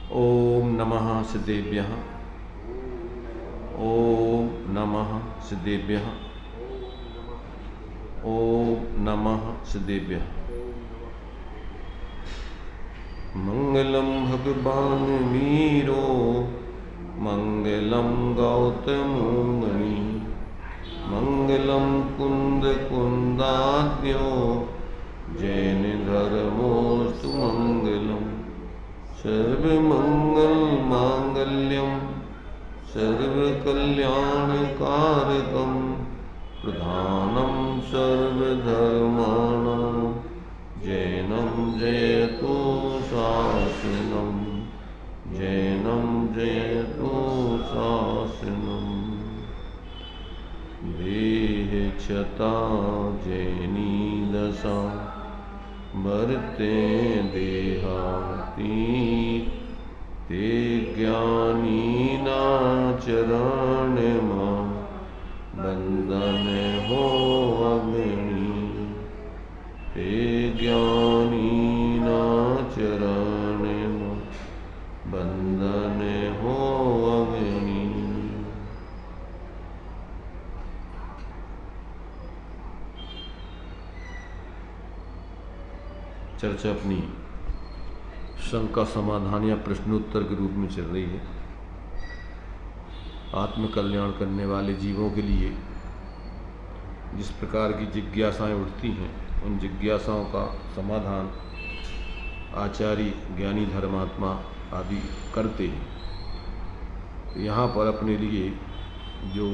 ओम नमः सिद्धेभ्यः। ओम नमः सिद्धेभ्यः। ओम नमः सिद्धेभ्यः। मंगलम भगवान मीरो मंगलम गौतम मुनि मंगलम कुंद कुंदाद्यो जैन धर्मोस्तु मंगलम सर्वमंगल मांगल्यम सर्वकल्याणकारकम प्रधानम सर्वधर्माणां जैनम जयतु शासनम जैनम जयतु शासनम देहक्षता जैनी दशा मरते देहाती ते ज्ञानी चरण मां बंधन हो अग्नि ते ज्ञानी चरण मां बंधन हो अग्नि। चर्चा अपनी शंका समाधान या प्रश्नोत्तर के रूप में चल रही है। आत्म कल्याण करने वाले जीवों के लिए जिस प्रकार की जिज्ञासाएं उठती हैं, उन जिज्ञासाओं का समाधान आचार्य ज्ञानी धर्मात्मा आदि करते हैं। यहाँ पर अपने लिए जो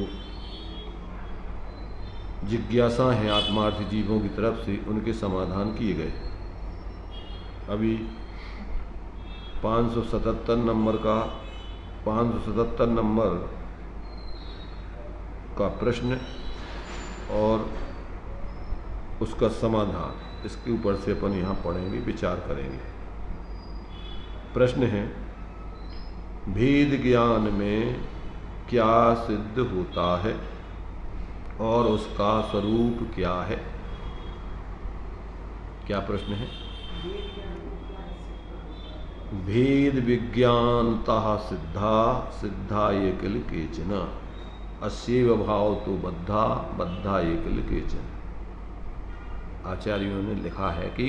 जिज्ञासा हैं आत्मार्थी जीवों की तरफ से, उनके समाधान किए गए। अभी 577 नंबर का प्रश्न और उसका समाधान, इसके ऊपर से अपन यहाँ पढ़ेंगे, विचार करेंगे। प्रश्न है, भेद ज्ञान में क्या सिद्ध होता है और उसका स्वरूप क्या है? क्या प्रश्न है? भेद विज्ञानतः सिद्धा सिद्धा ये किल केचन अस्यैव भाव तो बद्धा बद्धा ये किल केचन। आचार्यों ने लिखा है कि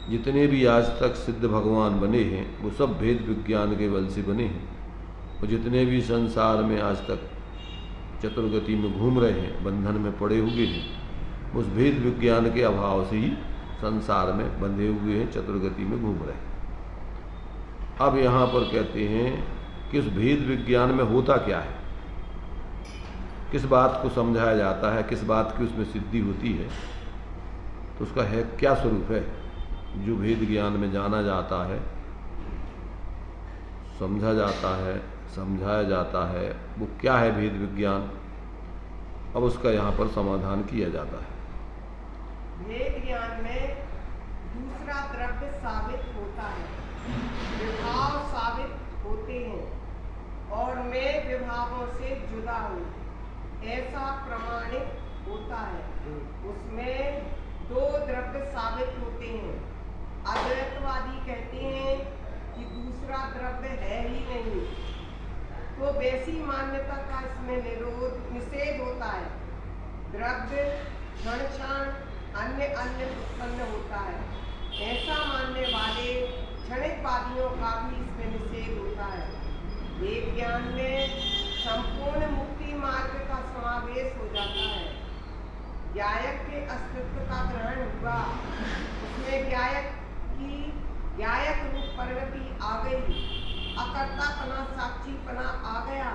जितने भी आज तक सिद्ध भगवान बने हैं वो सब भेद विज्ञान के बल से बने हैं, और जितने भी संसार में आज तक चतुर्गति में घूम रहे हैं, बंधन में पड़े हुए हैं, उस भेद विज्ञान के अभाव से ही संसार में बंधे हुए हैं, चतुर्गति में घूम रहे हैं। अब यहाँ पर कहते हैं कि उस भेद विज्ञान में होता क्या है, किस बात को समझाया जाता है, किस बात की उसमें सिद्धि होती है, तो उसका है क्या स्वरूप है जो भेद ज्ञान में जाना जाता है, समझा जाता है, समझाया जाता है, वो क्या है भेद विज्ञान। अब उसका यहाँ पर समाधान किया जाता है। भेद ज्ञान में दूसरा द्रव्य साबित होता है, विभाव साबित होते हैं और मैं विभावों से जुदा हूँ, ऐसा प्रमाणित होता है। उसमें दो द्रव्य साबित होते हैं। अद्वैतवादी कहते हैं कि दूसरा द्रव्य है ही नहीं, तो वैसी मान्यता का इसमें निषेध होता है। द्रव्य क्षण क्षण अन्य अन्य उत्पन्न होता है, ऐसा मानने वाले क्षणिकवादियों का भी इसमें निषेध होता है। वेद ज्ञान में संपूर्ण मुक्ति मार्ग का समावेश हो जाता है। ज्ञायक के अस्तित्व का ग्रहण हुआ, उसमें ज्ञायक रूप प्रगति आ गई, अकर्तापना साक्षीपना आ गया।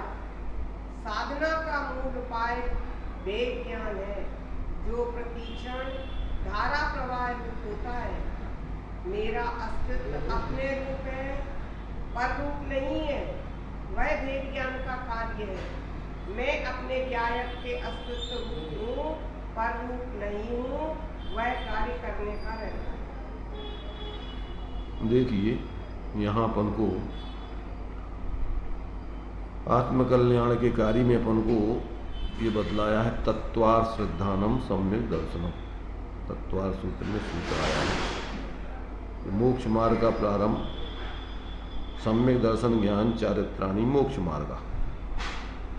साधना का मूल उपाय वेद ज्ञान है, जो प्रतिक्षण धारा प्रवाह रूप होता है। मेरा अस्तित्व अपने रूप है, पर रूप नहीं है, वह भेद ज्ञान का कार्य है। मैं अपने ज्ञायक के अस्तित्व रूप हूँ, पर रूप नहीं हूँ, वह कार्य करने का रहता है। देखिए, यहाँ अपन को आत्मकल्याण के कार्य में अपन को ये बतलाया है, तत्वार श्रद्धानम सम्यक दर्शनम। तत्वार सूत्र में सूत्र आया है। मोक्ष मार्ग का प्रारंभ सम्यक दर्शन ज्ञान चारित्राणी मोक्ष मार्गा।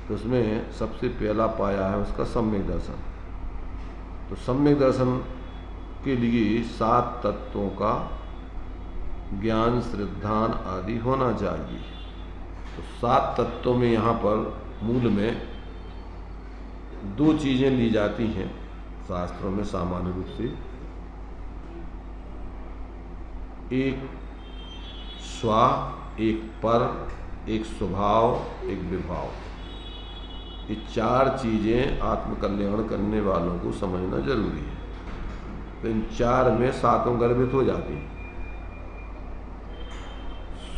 तो उसमें सबसे पहला पाया है उसका सम्यक दर्शन। तो सम्यक दर्शन के लिए 7 तत्वों का ज्ञान, श्रद्धान आदि होना चाहिए। तो 7 तत्वों में यहाँ पर मूल में 2 चीज़ें ली जाती हैं शास्त्रों में सामान्य रूप से। एक स्व, एक पर, एक स्वभाव, एक विभाव। ये 4 चीज़ें आत्मकल्याण करने वालों को समझना जरूरी है। तो इन 4 में 7 गर्भित हो जाती हैं।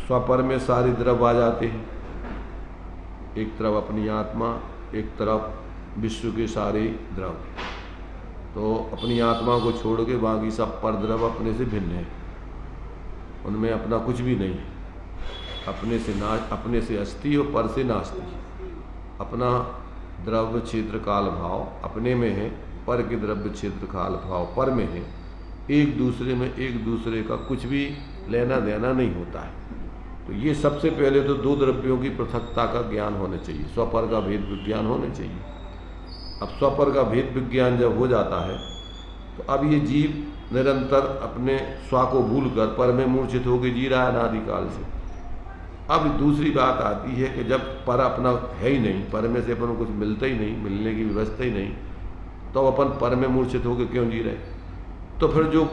स्वपर में सारी द्रव्य आ जाते हैं, एक तरफ अपनी आत्मा, एक तरफ विश्व के सारे द्रव्य। तो अपनी आत्मा को छोड़ के बाकी सब पर द्रव्य अपने से भिन्न है, उनमें अपना कुछ भी नहीं है। अपने से अस्थि और पर से नास्ति। अपना द्रव्य क्षेत्र काल भाव अपने में है, पर के द्रव्य क्षेत्र काल भाव पर में है। एक दूसरे में एक दूसरे का कुछ भी लेना देना नहीं होता है। तो ये सबसे पहले तो 2 द्रव्यों की पृथकता का ज्ञान होना चाहिए, स्वपर का भेद विज्ञान होना चाहिए। अब स्वपर का भेद विज्ञान जब हो जाता है तो अब ये जीव निरंतर अपने स्व को भूलकर पर में मूर्छित होकर जी रहा है अनादिकाल से। अब दूसरी बात आती है कि जब पर अपना है ही नहीं, पर में से अपन को कुछ मिलता ही नहीं, मिलने की व्यवस्था ही नहीं, तो अपन पर में मूर्छित होकर क्यों जी रहे। तो फिर जो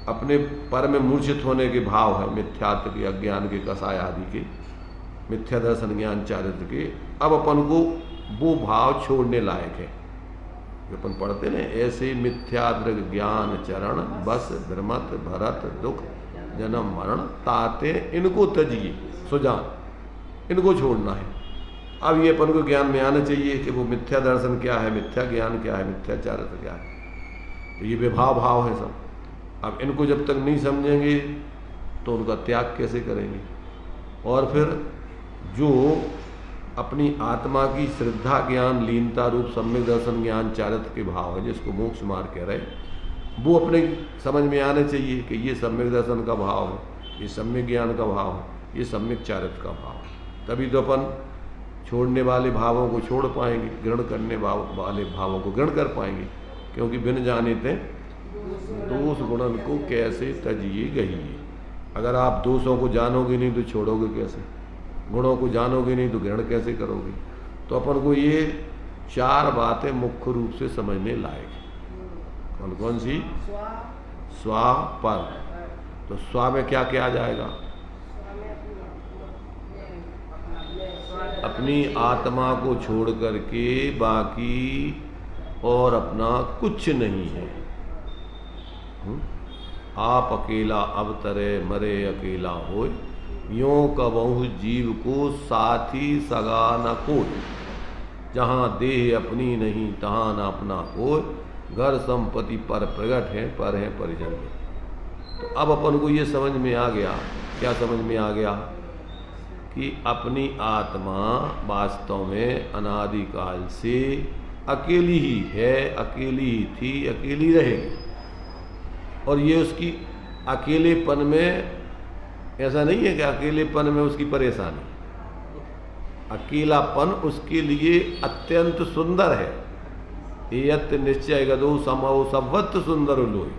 अपने पर में मूर्छित होने के भाव है, मिथ्यात्व के, अज्ञान के, कसाय आदि के, मिथ्या दर्शन ज्ञान चारित्र के, अब अपन को वो भाव छोड़ने लायक है। जो अपन पढ़ते ना, ऐसे मिथ्यादृग ज्ञान चरण बस भ्रमत भरत दुख जन्म मरण ताते इनको तजिए सुजान, इनको छोड़ना है। अब ये अपन को ज्ञान में आना चाहिए कि वो मिथ्या दर्शन क्या है, मिथ्या ज्ञान क्या है, मिथ्या चारित्र क्या है। तो ये विभाव भाव है सब। अब इनको जब तक नहीं समझेंगे तो उनका त्याग कैसे करेंगे। और फिर जो अपनी आत्मा की श्रद्धा ज्ञान लीनता रूप सम्यक दर्शन ज्ञान चारित्र के भाव है, जिसको मोक्ष मार्ग कह रहे, वो अपने समझ में आने चाहिए कि ये सम्यक दर्शन का भाव है, ये सम्यक ज्ञान का भाव है, ये सम्यक चारित्र का भाव है। तभी तो अपन छोड़ने वाले भावों को छोड़ पाएंगे, ग्रहण करने वाले भावों को ग्रहण कर पाएंगे। क्योंकि बिन जाने थे दोष गुणन को कैसे तजिए गई। अगर आप दोषों को जानोगे नहीं तो छोड़ोगे कैसे, गुणों को जानोगे नहीं तो ग्रहण कैसे करोगे। तो अपन को ये 4 बातें मुख्य रूप से समझने लायक है। कौन कौन सी? स्व, पर। तो स्व में क्या क्या आ जाएगा? अपनी आत्मा को छोड़ करके बाकी और अपना कुछ नहीं है। आप अकेला अवतरे मरे अकेला होय, यों कबहु जीव को साथी सगा न कोई। जहाँ देह अपनी नहीं तहाँ न अपना कोई, घर संपत्ति पर प्रगट है परिजन में। तो अब अपन को ये समझ में आ गया, क्या समझ में आ गया कि अपनी आत्मा वास्तव में अनादिकाल से अकेली ही है, अकेली ही थी, अकेली रहेगी। और ये उसकी अकेलेपन में ऐसा नहीं है कि अकेलेपन में उसकी परेशानी, अकेलापन उसके लिए अत्यंत सुंदर है। यत निश्चय गदो समो सवत सुंदर लोई।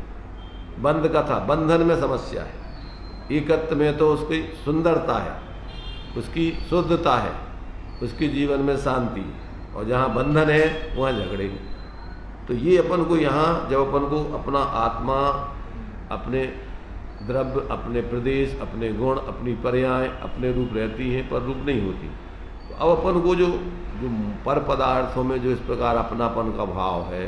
बंध कथा, बंधन में समस्या है, एकत्व में तो उसकी सुंदरता है, उसकी शुद्धता है, उसके जीवन में शांति। और जहाँ बंधन है वहाँ झगड़े हैं। तो ये अपन को यहाँ जब अपन को अपना आत्मा, अपने द्रव्य, अपने प्रदेश, अपने गुण, अपनी पर्याय अपने रूप रहती हैं पर रूप नहीं होती। तो अब अपन को जो पर पदार्थों में जो इस प्रकार अपनापन का भाव है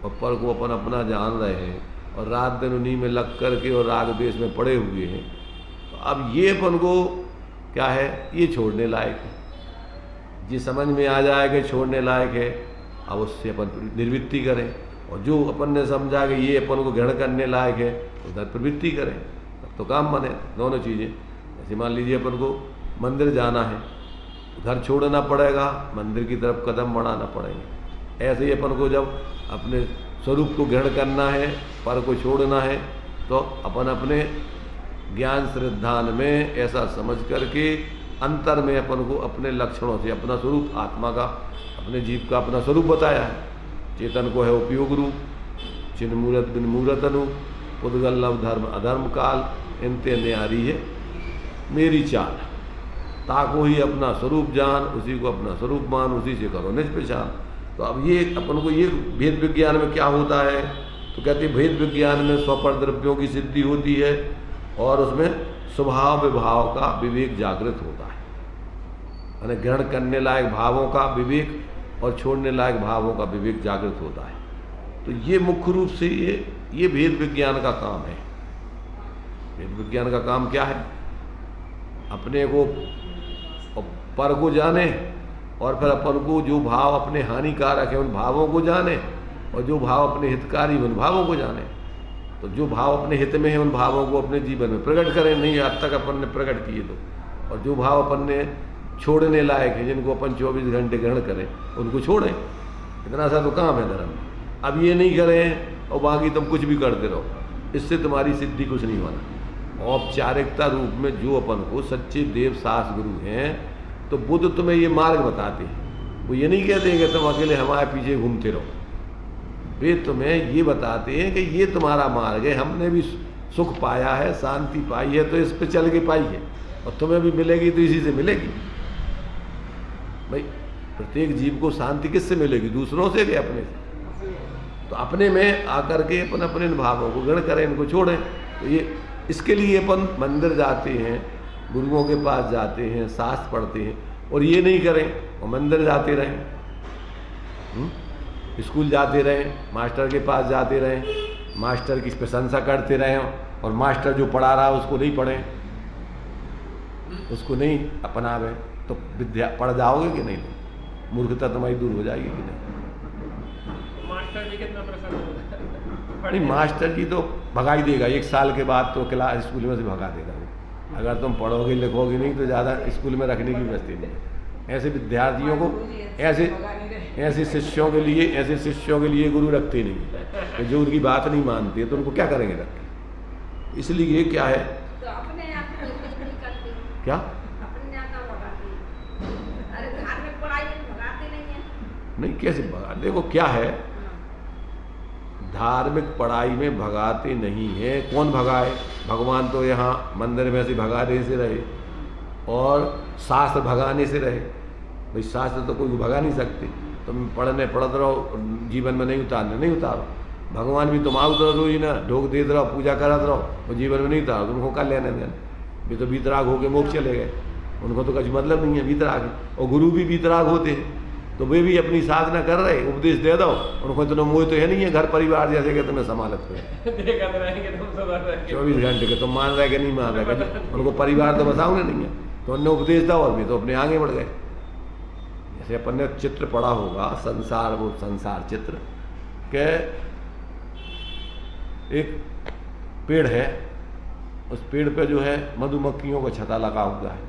और पर को अपन अपना जान रहे हैं और रात दिन उन्हीं में लग करके और राग द्वेष में पड़े हुए हैं, तो अब ये अपन को क्या है, ये छोड़ने लायक है। जी समझ में आ जाए कि छोड़ने लायक है, अब उससे अपन निर्वृत्ति करें। और जो अपन ने समझा कि ये अपन को ग्रहण करने लायक है उधर प्रवृत्ति करें, तब तो काम बने। दोनों चीज़ें, जैसे मान लीजिए अपन को मंदिर जाना है तो घर छोड़ना पड़ेगा, मंदिर की तरफ कदम बढ़ाना पड़ेंगे। ऐसे ही अपन को जब अपने स्वरूप को ग्रहण करना है, पर को छोड़ना है, तो अपन अपने ज्ञान श्रद्धान में ऐसा समझ करके अंतर में अपन को अपने लक्षणों से अपना स्वरूप आत्मा का, अपने जीव का अपना स्वरूप बताया है। चेतन को है उपयोग रूप, चिन्ह मूर्त बिन मूर्त अनु, पुद्गल नव धर्म अधर्म काल, इनते न्यारी है मेरी चाल। ताको ही अपना स्वरूप जान, उसी को अपना स्वरूप मान, उसी से करो निज पहचान। तो अब ये अपन को ये भेद विज्ञान में क्या होता है, तो कहते हैं भेद विज्ञान में स्वपर द्रव्यों की सिद्धि होती है और उसमें स्वभाव विभाव का विवेक जागृत होता है, यानी ग्रहण करने लायक भावों का विवेक और छोड़ने लायक भावों का विवेक जागृत होता है। तो ये मुख्य रूप से ये भेद विज्ञान का काम है। भेद विज्ञान का काम क्या है, अपने को पर को जाने और फिर अपन को जो भाव अपने हानिकारक है उन भावों को जाने और जो भाव अपने हितकारी उन भावों को जाने। तो जो भाव अपने हित में है उन भावों को अपने जीवन में प्रकट करें, नहीं आज तक अपन ने प्रकट किए तो, और जो भाव अपन ने छोड़ने लायक है जिनको अपन 24 घंटे ग्रहण करें उनको छोड़ें। इतना सा तो काम है धर्म। अब ये नहीं करें और बाकी तुम कुछ भी करते रहो, इससे तुम्हारी सिद्धि कुछ नहीं होना। औपचारिकता रूप में जो अपन को सच्चे देव सास गुरु हैं तो बुद्ध तुम्हें ये मार्ग बताते हैं, वो ये नहीं कहते हैं कि तुम अकेले हमारे पीछे घूमते रहो। वे तुम्हें ये बताते हैं कि ये तुम्हारा मार्ग है, हमने भी सुख पाया है, शांति पाई है, तो इस पे चल के पाई है और तुम्हें भी मिलेगी तो इसी से मिलेगी। भाई प्रत्येक जीव को शांति किससे मिलेगी, दूसरों से कि अपने से? तो अपने में आकर के अपन अपने इन भावों को ग्रहण करें, इनको छोड़ें। तो ये इसके लिए अपन मंदिर जाते हैं, गुरुओं के पास जाते हैं, शास्त्र पढ़ते हैं, और ये नहीं करें और मंदिर जाते रहें, स्कूल जाते रहें, मास्टर के पास जाते रहें, मास्टर की प्रशंसा करते रहें और मास्टर जो पढ़ा रहा है उसको नहीं पढ़ें, उसको नहीं अपनावें, तो विद्या पढ़ जाओगे कि नहीं? मूर्खता तुम्हारी दूर हो जाएगी कि नहीं? मास्टर जी कितना प्रसन्न होता है। नहीं, मास्टर जी तो भगा ही देगा, 1 साल के बाद तो क्लास स्कूल में से भगा देगा। अगर तुम पढ़ोगे लिखोगे नहीं तो ज़्यादा स्कूल में रखने की व्यवस्था नहीं है। ऐसे विद्यार्थियों को ऐसे शिष्यों के लिए गुरु रखते नहीं, जो उनकी बात नहीं मानते तो उनको क्या करेंगे रख के। इसलिए क्या है, तो अपने आप को कुछ नहीं करते, क्या अपने आप का भगाते। अरे धार्मिक पढ़ाई में भगाते नहीं है। नहीं, कैसे भगा? देखो क्या है, धार्मिक पढ़ाई में भगाते नहीं है। कौन भगाए? भगवान तो यहाँ मंदिर में से भगाने से रहे और शास्त्र भगाने से रहे। भाई शास्त्र तो कोई भगा नहीं सकते, तुम पढ़ते रहो, जीवन में नहीं उतारो। भगवान भी तुम उतरो ही ना, ढोक देते रहो, पूजा करते रहो, और जीवन में नहीं उतारो, तुमको कर लेने देना। वे तो बीतराग होके मोक्ष चले गए, उनको तो कुछ मतलब नहीं है बीतराग। और गुरु भी बीतराग होते हैं, तो वे भी अपनी साधना कर रहे, उपदेश दे दो, उनको इतना मोह तो है नहीं है घर परिवार जैसे कि तुम्हें संभालत हो 24 घंटे के। तुम मान रहे कि नहीं मान रहे, उनको परिवार तो बताओ ना नहीं है, तो उन्हें उपदेश दो और भी तो अपने आगे बढ़ गए। जैसे अपन ने चित्र पढ़ा होगा संसार, वो संसार चित्र के एक पेड़ है, उस पेड़ पे जो है मधुमक्खियों का छत्ता लगा हुआ है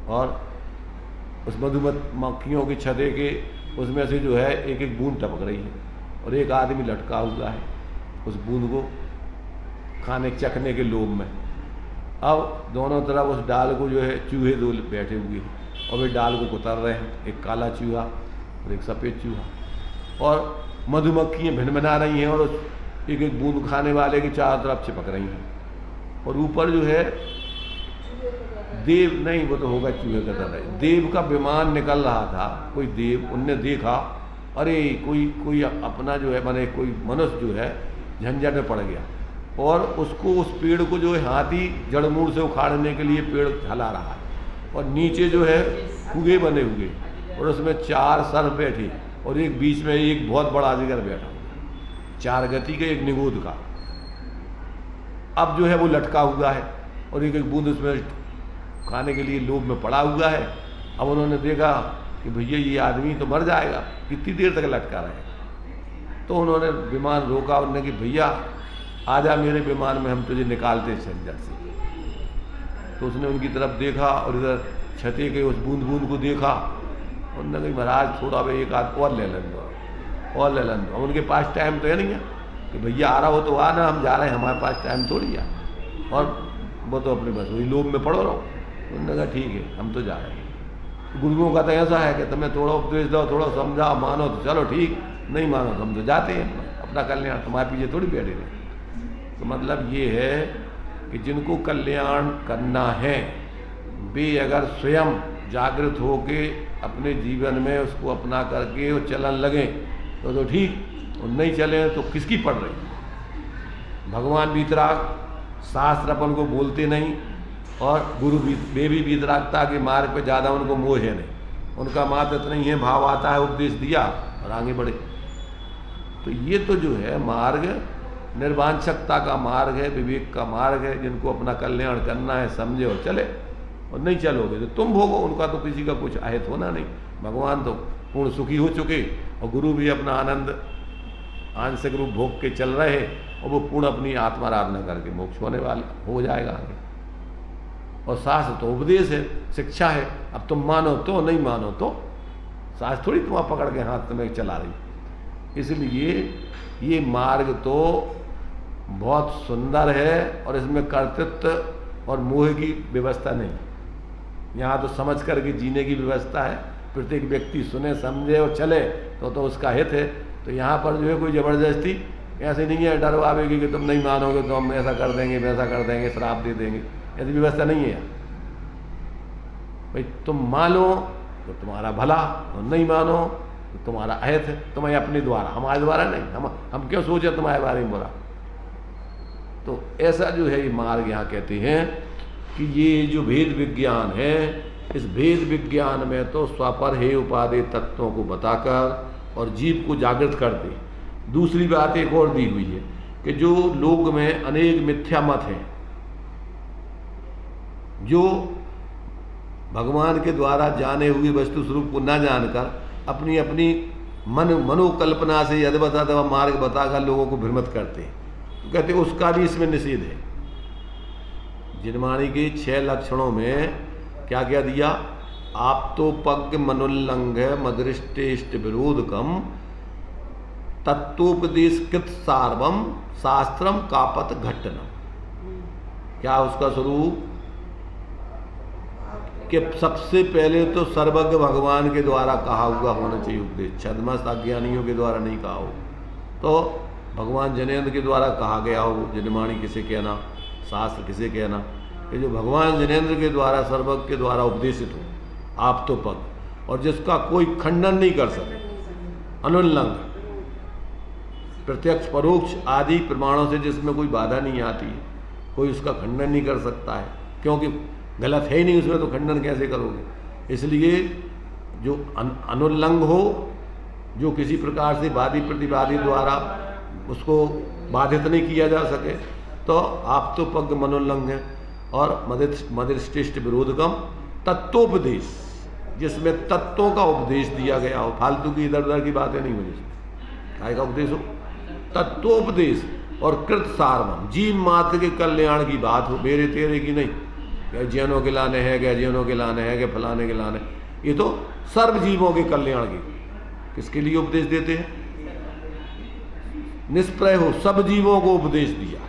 और उस मधुमक्खियों के छत्ते के उसमें से जो है एक एक बूंद टपक रही है और एक आदमी लटका हुआ है उस बूंद को खाने चखने के लोभ में। अब दोनों तरफ उस डाल को जो है चूहे दो बैठे हुए हैं और वे डाल को कुतर रहे हैं, एक काला चूहा और एक सफ़ेद चूहा, और मधुमक्खियाँ भिनभिना रही हैं और उस एक एक बूंद खाने वाले की चारों तरफ चिपक रही हैं। और ऊपर जो है देव, नहीं वो तो होगा चूहे का तरह, देव का विमान निकल रहा था। कोई देव, उनने देखा अरे कोई अपना जो है माने कोई मनुष्य जो है झंझट में पड़ गया और उसको उस पेड़ को जो है हाथी जड़मूल से उखाड़ने के लिए पेड़ हिला रहा है और नीचे जो है कुएं बने हुए और उसमें 4 सर बैठे और एक बीच में एक बहुत बड़ा अजगर बैठा हुआ, 4 गति के, एक निगोद का। अब जो है वो लटका हुआ है और एक एक बूंद उसमें खाने के लिए लोभ में पड़ा हुआ है। अब उन्होंने देखा कि भैया ये आदमी तो मर जाएगा, कितनी देर तक लटका रहेगा। तो उन्होंने विमान रोका, उन्होंने कि भैया आजा मेरे विमान में, हम तुझे निकालते हैं झंझट से। तो उसने उनकी तरफ देखा और इधर छते के उस बूंद बूंद को देखा, उन्होंने कहा महाराज थोड़ा भाई एक आध और ले लें और ले लें। उनके पास टाइम तो है नहीं है कि भैया आ रहा हो तो आना, हम जा रहे हैं, हमारे पास टाइम थोड़ी है। और वो तो अपने बस वही लोभ में पड़ो रहो। उन्होंने कहा ठीक है हम तो जा रहे हैं। गुरुओं का तो ऐसा है कि तुम्हें थोड़ा उपदेश दो, थोड़ा समझाओ, मानो तो चलो ठीक, नहीं मानो तो हम तो जाते हैं, अपना कल्याण तुम्हारे पीछे थोड़ी बैठे रहे। तो मतलब ये है कि जिनको कल्याण करना है वे अगर स्वयं जागृत होके अपने जीवन में उसको अपना करके वो चलन लगे तो ठीक, और नहीं चले तो किसकी पड़ रही। भगवान वीतराग, शास्त्र अपन को बोलते नहीं, और गुरु भी वे भी वीतरागता के मार्ग पे ज़्यादा उनको मोह है नहीं, उनका मात्र इतना ही है भाव आता है, उपदेश दिया और आगे बढ़े। तो ये तो जो है मार्ग निर्वांछकता का मार्ग है, विवेक का मार्ग है। जिनको अपना कल्याण करना है समझे और चले, और नहीं चलोगे तो तुम भोगो, उनका तो किसी का कुछ आहित होना नहीं। भगवान तो पूर्ण सुखी हो चुके और गुरु भी अपना आनंद आंशिक रूप भोग के चल रहे हैं, और वो पूर्ण अपनी आत्माराधना करके मोक्ष होने वाला हो जाएगा आगे। और शास्त्र तो उपदेश है, शिक्षा है। अब तुम मानो तो, नहीं मानो तो, शास्त्र थोड़ी तुम्हारा पकड़ के हाथ तुम्हें चला रही। इसलिए ये मार्ग तो बहुत सुंदर है, और इसमें कर्तृत्व और मोह की व्यवस्था नहीं। यहाँ तो समझ करके जीने की व्यवस्था है, प्रत्येक व्यक्ति सुने समझे और चले तो उसका हित है। तो यहाँ पर जो है कोई ज़बरदस्ती ऐसे नहीं है, डरवावेगी कि तुम नहीं मानोगे तो हम ऐसा कर देंगे, वैसा कर देंगे, श्राप दे देंगे, ऐसी व्यवस्था नहीं है यहाँ। भाई तुम मानो तो तुम्हारा भला, और नहीं मानो तो तुम्हारा अहित है, तुम्हें अपने द्वारा, हमारे द्वारा नहीं। हम क्यों सोचे तुम्हारे बारे में बुरा। तो ऐसा जो है ये मार्ग यहाँ कहते हैं कि ये जो भेद विज्ञान है, इस भेद विज्ञान में तो स्वापर हे उपादेय तत्वों को बताकर और जीव को जागृत कर दे। दूसरी बात एक और दी हुई है कि जो लोक में अनेक मिथ्या मत हैं, जो भगवान के द्वारा जाने हुए वस्तु स्वरूप को न जानकर अपनी अपनी मनोकल्पना से यदवत अथवा मार्ग बताकर लोगों को भ्रमित करते हैं, तो कहते हैं उसका भी इसमें निषेध है। जिनवाणी के 6 लक्षणों में क्या क्या दिया? आप तो पग मनुल्लंघ मदृष्टेष्ट विरोधकम तत्वोपदेशकृत सार्वम शास्त्रम कापत घट्टनम। क्या उसका स्वरूप? कि सबसे पहले तो सर्वज्ञ भगवान के द्वारा कहा हुआ होना चाहिए उपदेश, छद्मस्त अज्ञानियों के द्वारा नहीं कहा हो। तो भगवान जनेन्द्र के द्वारा कहा गया हो, जिनवाणी किसे कहना, शास्त्र किसे कहना, कि जो भगवान जनेन्द्र के द्वारा सर्वज्ञ के द्वारा उपदेशित हो, आप तो पग, और जिसका कोई खंडन नहीं कर सके, अनुल्लंघ, प्रत्यक्ष परोक्ष आदि प्रमाणों से जिसमें कोई बाधा नहीं आती है, कोई उसका खंडन नहीं कर सकता है, क्योंकि गलत है ही नहीं उसमें, तो खंडन कैसे करोगे। इसलिए जो अनुल्लंघ हो, जो किसी प्रकार से वादी प्रतिवादी द्वारा उसको बाधित नहीं किया जा सके, तो आप तो पग मनोल्लंघ है। और मदृष्टिष्ट विरोधकम तत्वोपदेश, जिसमें तत्वों का उपदेश दिया गया हो, फालतू की इधर उधर की बातें नहीं होनी चाहिए। काय का उपदेश हो? तत्वोपदेश। और कृत सार्वम, जीव मात्र के कल्याण की बात हो, मेरे तेरे की नहीं, क्या जैनों के लाने हैं, क्या जैनों के लाने हैं, क्या फलाने के लाने, ये तो सर्व जीवों के कल्याण की। किसके लिए उपदेश देते हैं? निष्प्रय हो, सब जीवों को उपदेश दिया।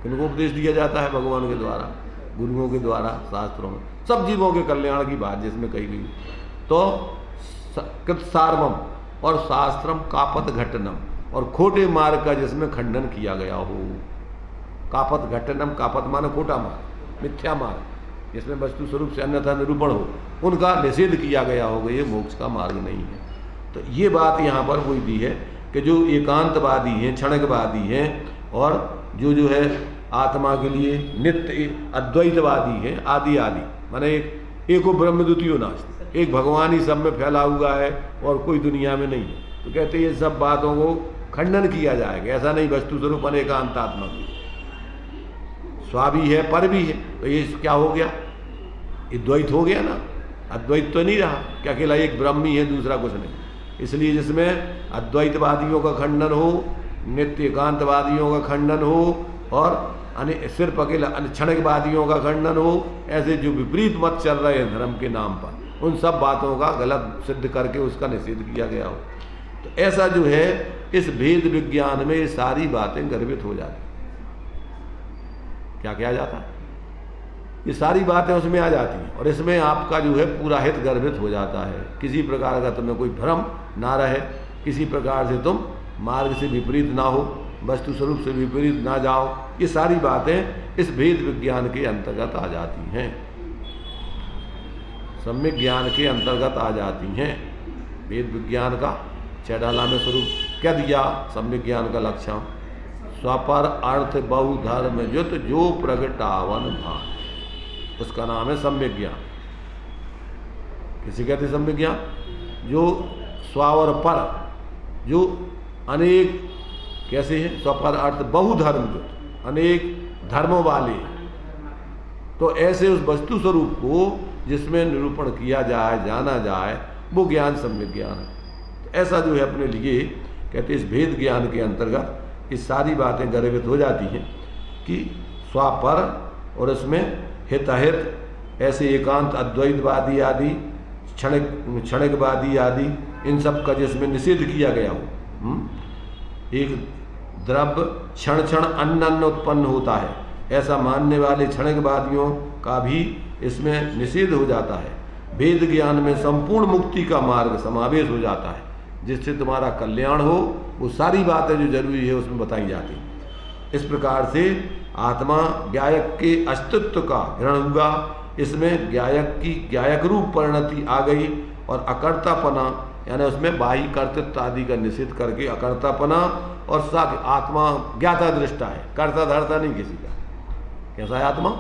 किनको उपदेश दिया जाता है? भगवान के द्वारा, गुरुओं के द्वारा, शास्त्रों में सब जीवों के कल्याण की बात जिसमें कही गई। तो कृत सार्वम और शास्त्रम कापत घटनम, और खोटे मार्ग का जिसमें खंडन किया गया हो। कापत घटनम, कापत माने खोटा मार्ग, मिथ्या मार्ग, जिसमें वस्तु स्वरूप से अन्यथा निरूपण हो, उनका निषेध किया गया होगा, ये मोक्ष का मार्ग नहीं है। तो ये बात यहाँ पर वही दी है कि जो एकांतवादी हैं, क्षणिकवादी हैं, और जो है आत्मा के लिए नित्य अद्वैतवादी हैं, आदि माने एको ब्रह्म द्वितीयो नास्ति, एक भगवान ही सब में फैला हुआ है और कोई दुनिया में नहीं है। तो कहते ये सब बातों को खंडन किया जाएगा। ऐसा नहीं, वस्तु स्वरूप अनेकांत आत्मा की स्वा भी है, पर भी है। तो ये क्या हो गया? ये द्वैत हो गया ना, अद्वैत तो नहीं रहा कि अकेला एक ब्रह्म ही है, दूसरा कुछ नहीं। इसलिए जिसमें अद्वैतवादियों का खंडन हो, नित्य एकांतवादियों का खंडन हो, और सिर्फ अकेला क्षणिकवादियों का खंडन हो, ऐसे जो विपरीत मत चल रहे हैं धर्म के नाम पर, उन सब बातों का गलत सिद्ध करके उसका निषेध किया गया हो। तो ऐसा जो है इस भेद विज्ञान में ये सारी बातें गर्भित हो जाती। क्या क्या आ जाता है, ये सारी बातें उसमें आ जाती हैं। और इसमें आपका जो है पूरा हित गर्भित हो जाता है, किसी प्रकार का तुम्हें कोई भ्रम ना रहे, किसी प्रकार से तुम मार्ग से विपरीत ना हो, वस्तु स्वरूप से विपरीत ना जाओ। ये सारी बातें इस भेद विज्ञान के अंतर्गत आ जाती हैं, सम्यक ज्ञान के अंतर्गत आ जाती हैं। वेद विज्ञान का 6 में स्वरूप क्या दिया, सम्यक ज्ञान का लक्षण स्वपर अर्थ बहु धर्म जुत जो प्रगटावन भान, उसका नाम है सम्यक ज्ञान। किसे कहते सम्यक ज्ञान? जो स्व और पर, जो अनेक कैसे है, स्वपर अर्थ बहु धर्म जुत, अनेक धर्मों वाले, तो ऐसे उस वस्तु स्वरूप को जिसमें निरूपण किया जाए, जाना जाए, वो ज्ञान सम्यक ज्ञान है। तो ऐसा जो है अपने लिए कहते इस भेद ज्ञान के अंतर्गत ये सारी बातें गर्भित हो जाती हैं कि स्वापर और उसमें हित अहित, ऐसे एकांत अद्वैतवादी आदि, क्षणिकवादी आदि, इन सब का जिसमें निषेध किया गया हो। एक द्रव्य क्षण क्षण अन्न अन्न उत्पन्न होता है, ऐसा मानने वाले क्षणिकवादियों का भी इसमें निषेध हो जाता है। वेद ज्ञान में संपूर्ण मुक्ति का मार्ग समावेश हो जाता है, जिससे तुम्हारा कल्याण हो, वो सारी बातें जो जरूरी है उसमें बताई जाती हैं। इस प्रकार से आत्मा ज्ञायक के अस्तित्व का ग्रहण हुआ, इसमें ज्ञायक की ज्ञायक रूप परिणति आ गई, और अकर्तापना यानी उसमें बाह्य कर्तृत्व आदि का निषेध करके अकर्तापना, और साथ आत्मा ज्ञाता दृष्टा है, कर्ता धर्ता नहीं किसी का। कैसा है आत्मा?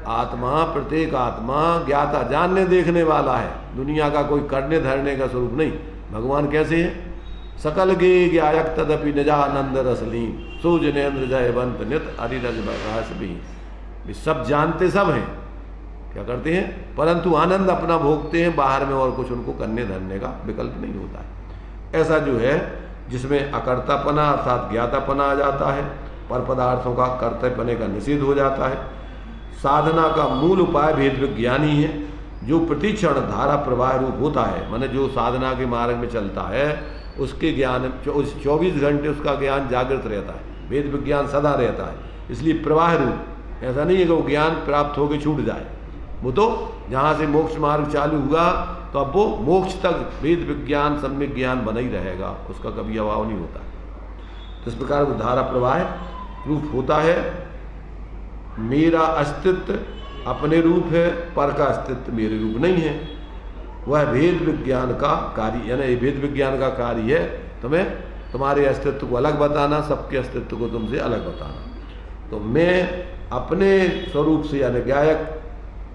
आत्मा, प्रत्येक आत्मा ज्ञाता, जानने देखने वाला है, दुनिया का कोई करने धरने का स्वरूप नहीं। भगवान कैसे है? सकल गे ज्ञायक तदपि निजानंद रसलीन सो जनेन्द्र जयवंत नित हरिरज प्रकाश भी। सब जानते सब हैं, क्या करते हैं, परंतु आनंद अपना भोगते हैं, बाहर में और कुछ उनको करने धरने का विकल्प नहीं होता है। ऐसा जो है जिसमें अकर्तापना अर्थात ज्ञातापना आ जाता है, पर पदार्थों का कर्तव्यपने का निषेध हो जाता है। साधना का मूल उपाय भेद विज्ञानी है, जो प्रतिक्षण धारा प्रवाह रूप होता है, माने जो साधना के मार्ग में चलता है उसके ज्ञान, उस 24 घंटे उसका ज्ञान जागृत रहता है, वेद विज्ञान सदा रहता है, इसलिए प्रवाह रूप। ऐसा नहीं है कि वो ज्ञान प्राप्त होकर छूट जाए, वो तो जहाँ से मोक्ष मार्ग चालू हुआ तो अब वो मोक्ष तक वेद विज्ञान सम्यक ज्ञान बना ही रहेगा, उसका कभी अभाव नहीं होता। तो इस प्रकार वो धारा प्रवाह रूप होता है। मेरा अस्तित्व अपने रूप है, पर का अस्तित्व मेरे रूप नहीं है। वह भेद विज्ञान का कार्य, यानी भेद विज्ञान का कार्य है तुम्हें तुम्हारे अस्तित्व को अलग बताना, सबके अस्तित्व को तुमसे अलग बताना। तो मैं अपने स्वरूप से यानी ज्ञायक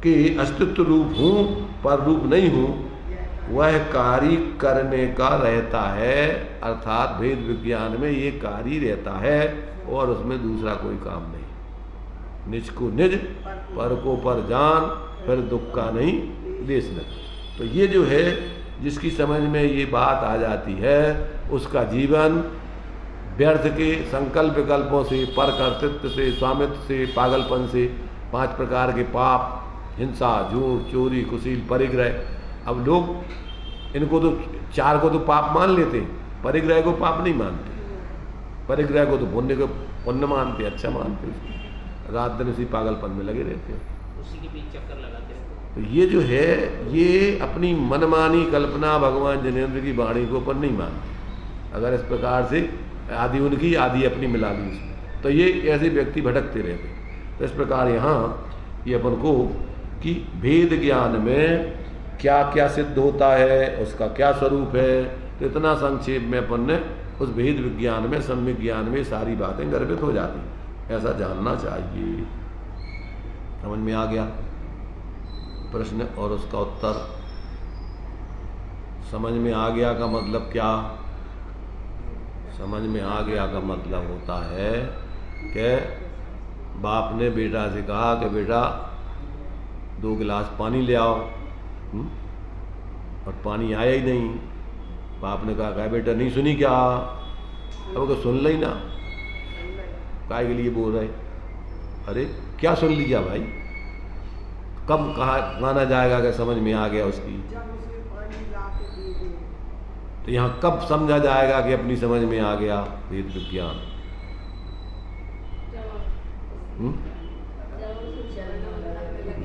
के अस्तित्व रूप हूँ, पर रूप नहीं हूँ। वह कार्य करने का रहता है, अर्थात भेद विज्ञान में ये कार्य रहता है और उसमें दूसरा कोई काम नहीं। निज को निज, पर को पर जान, फिर दुख का नहीं देश न। तो ये जो है जिसकी समझ में ये बात आ जाती है, उसका जीवन व्यर्थ के संकल्प विकल्पों से, पर कर्तृत्व से, स्वामित्व से, पागलपन से, 5 प्रकार के पाप, हिंसा, झूठ, चोरी, कुशील, परिग्रह। अब लोग इनको तो 4 को तो पाप मान लेते, परिग्रह को पाप नहीं मानते, परिग्रह को तो पुण्य को पुण्य मानते, अच्छा मानते, रात दिन इसी पागलपन में लगे रहते हैं, उसी के बीच चक्कर लगाते हैं। तो ये जो है ये अपनी मनमानी कल्पना भगवान जिनेंद्र की वाणी को पर नहीं मानते। अगर इस प्रकार से आदि उनकी आदि अपनी मिला ली इसमें, तो ये ऐसे व्यक्ति भटकते रहते। तो इस प्रकार यहाँ ये अपन को कि भेद ज्ञान में क्या क्या सिद्ध होता है, उसका क्या स्वरूप है, तो इतना संक्षेप में अपन ने उस भेद विज्ञान में, सम्यक ज्ञान में सारी बातें गर्भित हो जाती, ऐसा जानना चाहिए। समझ में आ गया प्रश्न और उसका उत्तर? समझ में आ गया का मतलब क्या? समझ में आ गया का मतलब होता है कि बाप ने बेटा से कहा कि बेटा 2 गिलास पानी ले आओ, और पानी आया ही नहीं। बाप ने कहा बेटा नहीं सुनी क्या? अब को सुन ली ना, काय के लिए बोल रहे? अरे क्या सुन लिया भाई? कब कहा माना जाएगा कि समझ में आ गया उसकी? तो यहाँ कब समझा जाएगा कि अपनी समझ में आ गया वेद विज्ञान?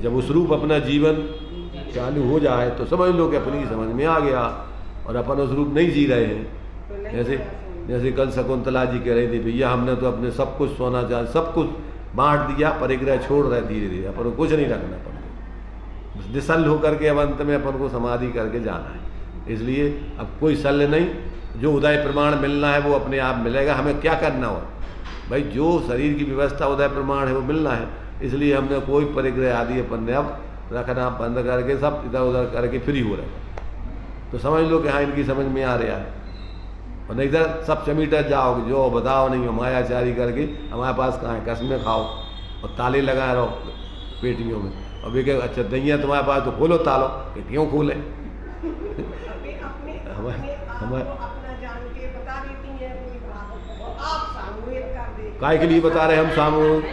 जब उस रूप अपना जीवन चालू हो जाए तो समझ लो कि अपनी समझ में आ गया और अपन उस रूप नहीं जी रहे हैं। तो नहीं जैसे होना चाहिए। जैसे कल शकुंतला जी कह रही थी, भैया हमने तो अपने सब कुछ सोना चांदी सब कुछ बांट दिया, परिग्रह छोड़ रहे धीरे धीरे, अपन को कुछ नहीं रखना, अपन को निश्चल होकर के अब अंत में अपन को समाधि करके जाना है। इसलिए अब कोई शल्य नहीं, जो उदय प्रमाण मिलना है वो अपने आप मिलेगा। हमें क्या करना हो भाई, जो शरीर की व्यवस्था उदय प्रमाण है वो मिलना है, इसलिए हमने कोई परिग्रह आदि अपन ने अब रखना बंद करके सब इधर उधर करके फ्री हो रहे। तो समझ लो कि हाँ इनकी समझ में आ रहा है। और नहीं इधर सब चमीटर जाओगे, जो बताओ नहीं हो मायाचारी करके हमारे पास कहाँ है, कसमें खाओ और ताले लगाए रहो पेटियों में। और वे कहे अच्छा दही है तुम्हारे पास तो खोलो तालो, कि क्यों खोले? अपने अपना जान के बता देती हैं कोई बात, और आप सामूहिक कर दे। काय के लिए बता रहे हम सामूहिक?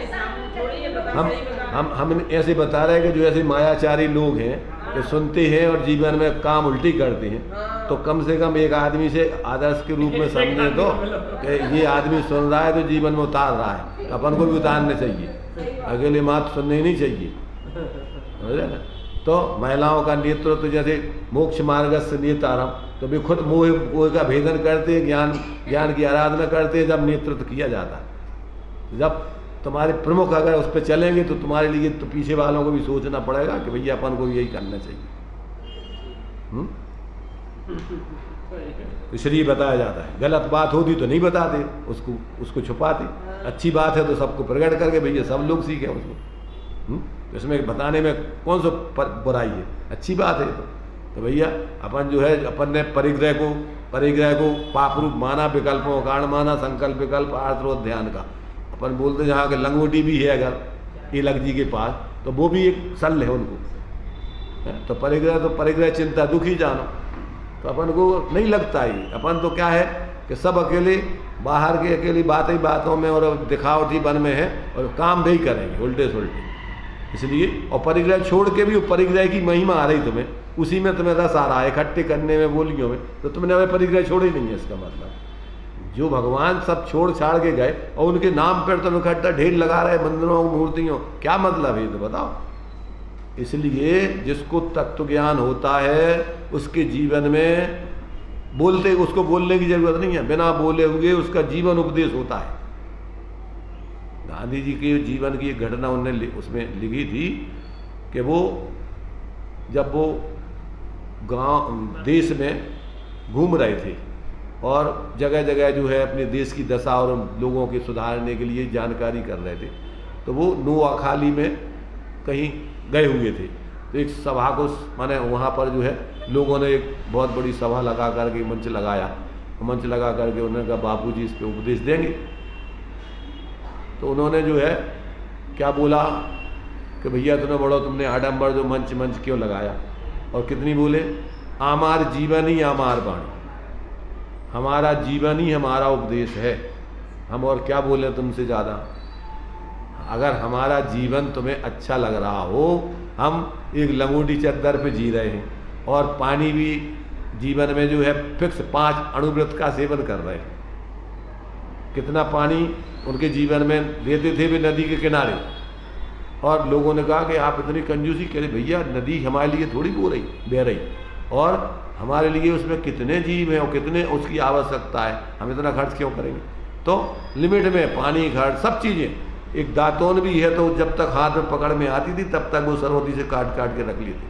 हम ऐसे बता रहे हैं कि जो ऐसे मायाचारी लोग हैं कि सुनते हैं और जीवन में काम उल्टी करते हैं, तो कम से कम एक आदमी से आदर्श के रूप में समझे तो कि ये आदमी सुन रहा है तो जीवन में उतार रहा है, तो अपन को भी उतारने चाहिए, अकेले मात्र सुनने ही नहीं चाहिए, समझे ना? तो महिलाओं का नेतृत्व तो जैसे मोक्ष मार्ग से नेतारम, तो भी खुद मोह का भेदन करते हैं, ज्ञान की आराधना करते हैं जब नेतृत्व किया जाता है। जब तुम्हारे प्रमुख अगर उस पर चलेंगे तो तुम्हारे लिए तो पीछे वालों को भी सोचना पड़ेगा कि भैया अपन को यही करना चाहिए। इसलिए बताया जाता है, गलत बात होती तो नहीं बताते, उसको छुपाते, अच्छी बात है तो सबको प्रकट करके भैया सब लोग सीखें उसको। इसमें बताने में कौन सा बुराई है, अच्छी बात है। तो भैया अपन जो है अपन ने परिग्रह को पाप रूप माना, विकल्पों का कारण माना, संकल्प विकल्प आर्थ ध्यान का। अपन बोलते जहाँ के लंगोटी भी है अगर इलक जी के पास, तो वो भी एक सल है उनको। तो परिग्रह चिंता दुखी जानो, तो अपन को नहीं लगता ही। अपन तो क्या है कि सब अकेले बाहर के अकेली बातों में और दिखावटी बन में है और काम भी करेंगे उल्टे सुल्टे। इसलिए और परिग्रह छोड़ के भी परिग्रह की महिमा आ रही तुम्हें, उसी में तुम्हें रस आ रहा है इकट्ठे करने में बोलियों में, तो तुमने हमें परिग्रह छोड़े नहीं है। इसका मतलब जो भगवान सब छोड़ छाड़ के गए और उनके नाम पर तुम इकट्ठा ढेर लगा रहे मंदिरों मूर्तियों, क्या मतलब है तो बताओ। इसलिए जिसको तत्व ज्ञान होता है उसके जीवन में उसको बोलने की जरूरत नहीं है, बिना बोले हुए उसका जीवन उपदेश होता है। गांधी जी के जीवन की एक घटना उन्होंने उसमें लिखी थी कि जब वो गांव देश में घूम रहे थे और जगह जगह जो है अपने देश की दशा और लोगों के सुधारने के लिए जानकारी कर रहे थे, तो वो नोआखाली में कहीं गए हुए थे। तो एक सभा को माने वहाँ पर जो है लोगों ने एक बहुत बड़ी सभा लगा करके मंच लगा करके उन्होंने कहा बापू जी इस पर उपदेश देंगे। तो उन्होंने जो है क्या बोला कि भैया तुमने आडम्बर जो मंच क्यों लगाया, और कितनी बोले, आमार जीवन ही आमार वाणी, हमारा जीवन ही हमारा उपदेश है। हम और क्या बोले तुमसे ज़्यादा। अगर हमारा जीवन तुम्हें अच्छा लग रहा हो, हम एक लंगोटी चद्दर पे जी रहे हैं और पानी भी जीवन में जो है फिक्स 5 अणुव्रत का सेवन कर रहे हैं। कितना पानी उनके जीवन में देते थे वे नदी के किनारे, और लोगों ने कहा कि आप इतनी कंजूसी करें, भैया नदी हमारे लिए थोड़ी बह रही और हमारे लिए उसमें कितने जीव हैं और कितने उसकी आवश्यकता है, हम इतना खर्च क्यों करेंगे। तो लिमिट में पानी खर्च सब चीज़ें। एक दातोन भी है तो जब तक हाथ में पकड़ में आती थी तब तक वो सरवती से काट के रख लेते,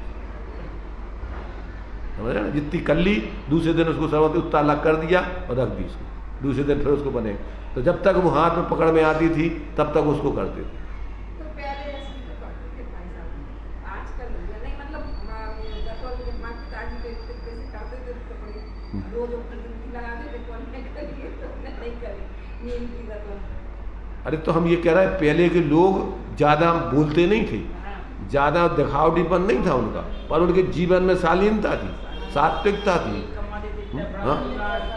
समझ रहे ना। जितनी कर ली दूसरे दिन उसको सरवती उतना अलग कर दिया और रख दी उसको, दूसरे दिन फिर उसको बने। तो जब तक वो हाथ में पकड़ में आती थी तब तक उसको करते थे। तो पहले ऐसे तो करते थे भाई साहब, आजकल नहीं, मतलब पिताजी कैसे करते थे कपड़े रोज लगाते थे, कौन नहीं करिए तो नहीं करी नीम की जरूरत। अरे तो हम ये कह रहे हैं पहले के लोग ज़्यादा बोलते नहीं थे, ज़्यादा दिखावटीपन नहीं था उनका, पर उनके जीवन में शालीनता थी, सात्विकता थी। हाँ,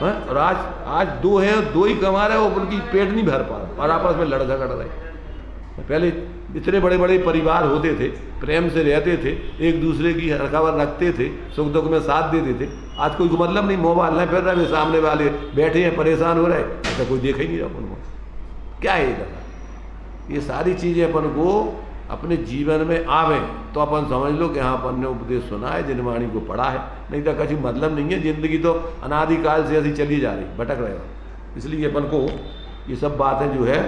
और आज 2 हैं, 2 ही कमा रहे हैं, उनकी पेट नहीं भर पा रहा और आपस में लड़ झगड़ रहे। पहले इतने बड़े बड़े परिवार होते थे, प्रेम से रहते थे, एक दूसरे की खबर रखते थे, सुख दुख में साथ देते थे। आज कोई मतलब नहीं, मोबाइल नहीं फिर रहे, सामने वाले बैठे हैं परेशान हो रहे, ऐसा कोई देखा ही नहीं रहा उनको। क्या है ये ये सारी चीज़ें अपन को अपने जीवन में आवे तो अपन समझ लो कि हाँ अपन ने उपदेश सुना है, जिनवाणी को पढ़ा है, नहीं तो कुछ मतलब नहीं है। जिंदगी तो अनादिकाल से ऐसी चली जा रही, भटक रहे हो। इसलिए अपन को ये सब बातें जो है,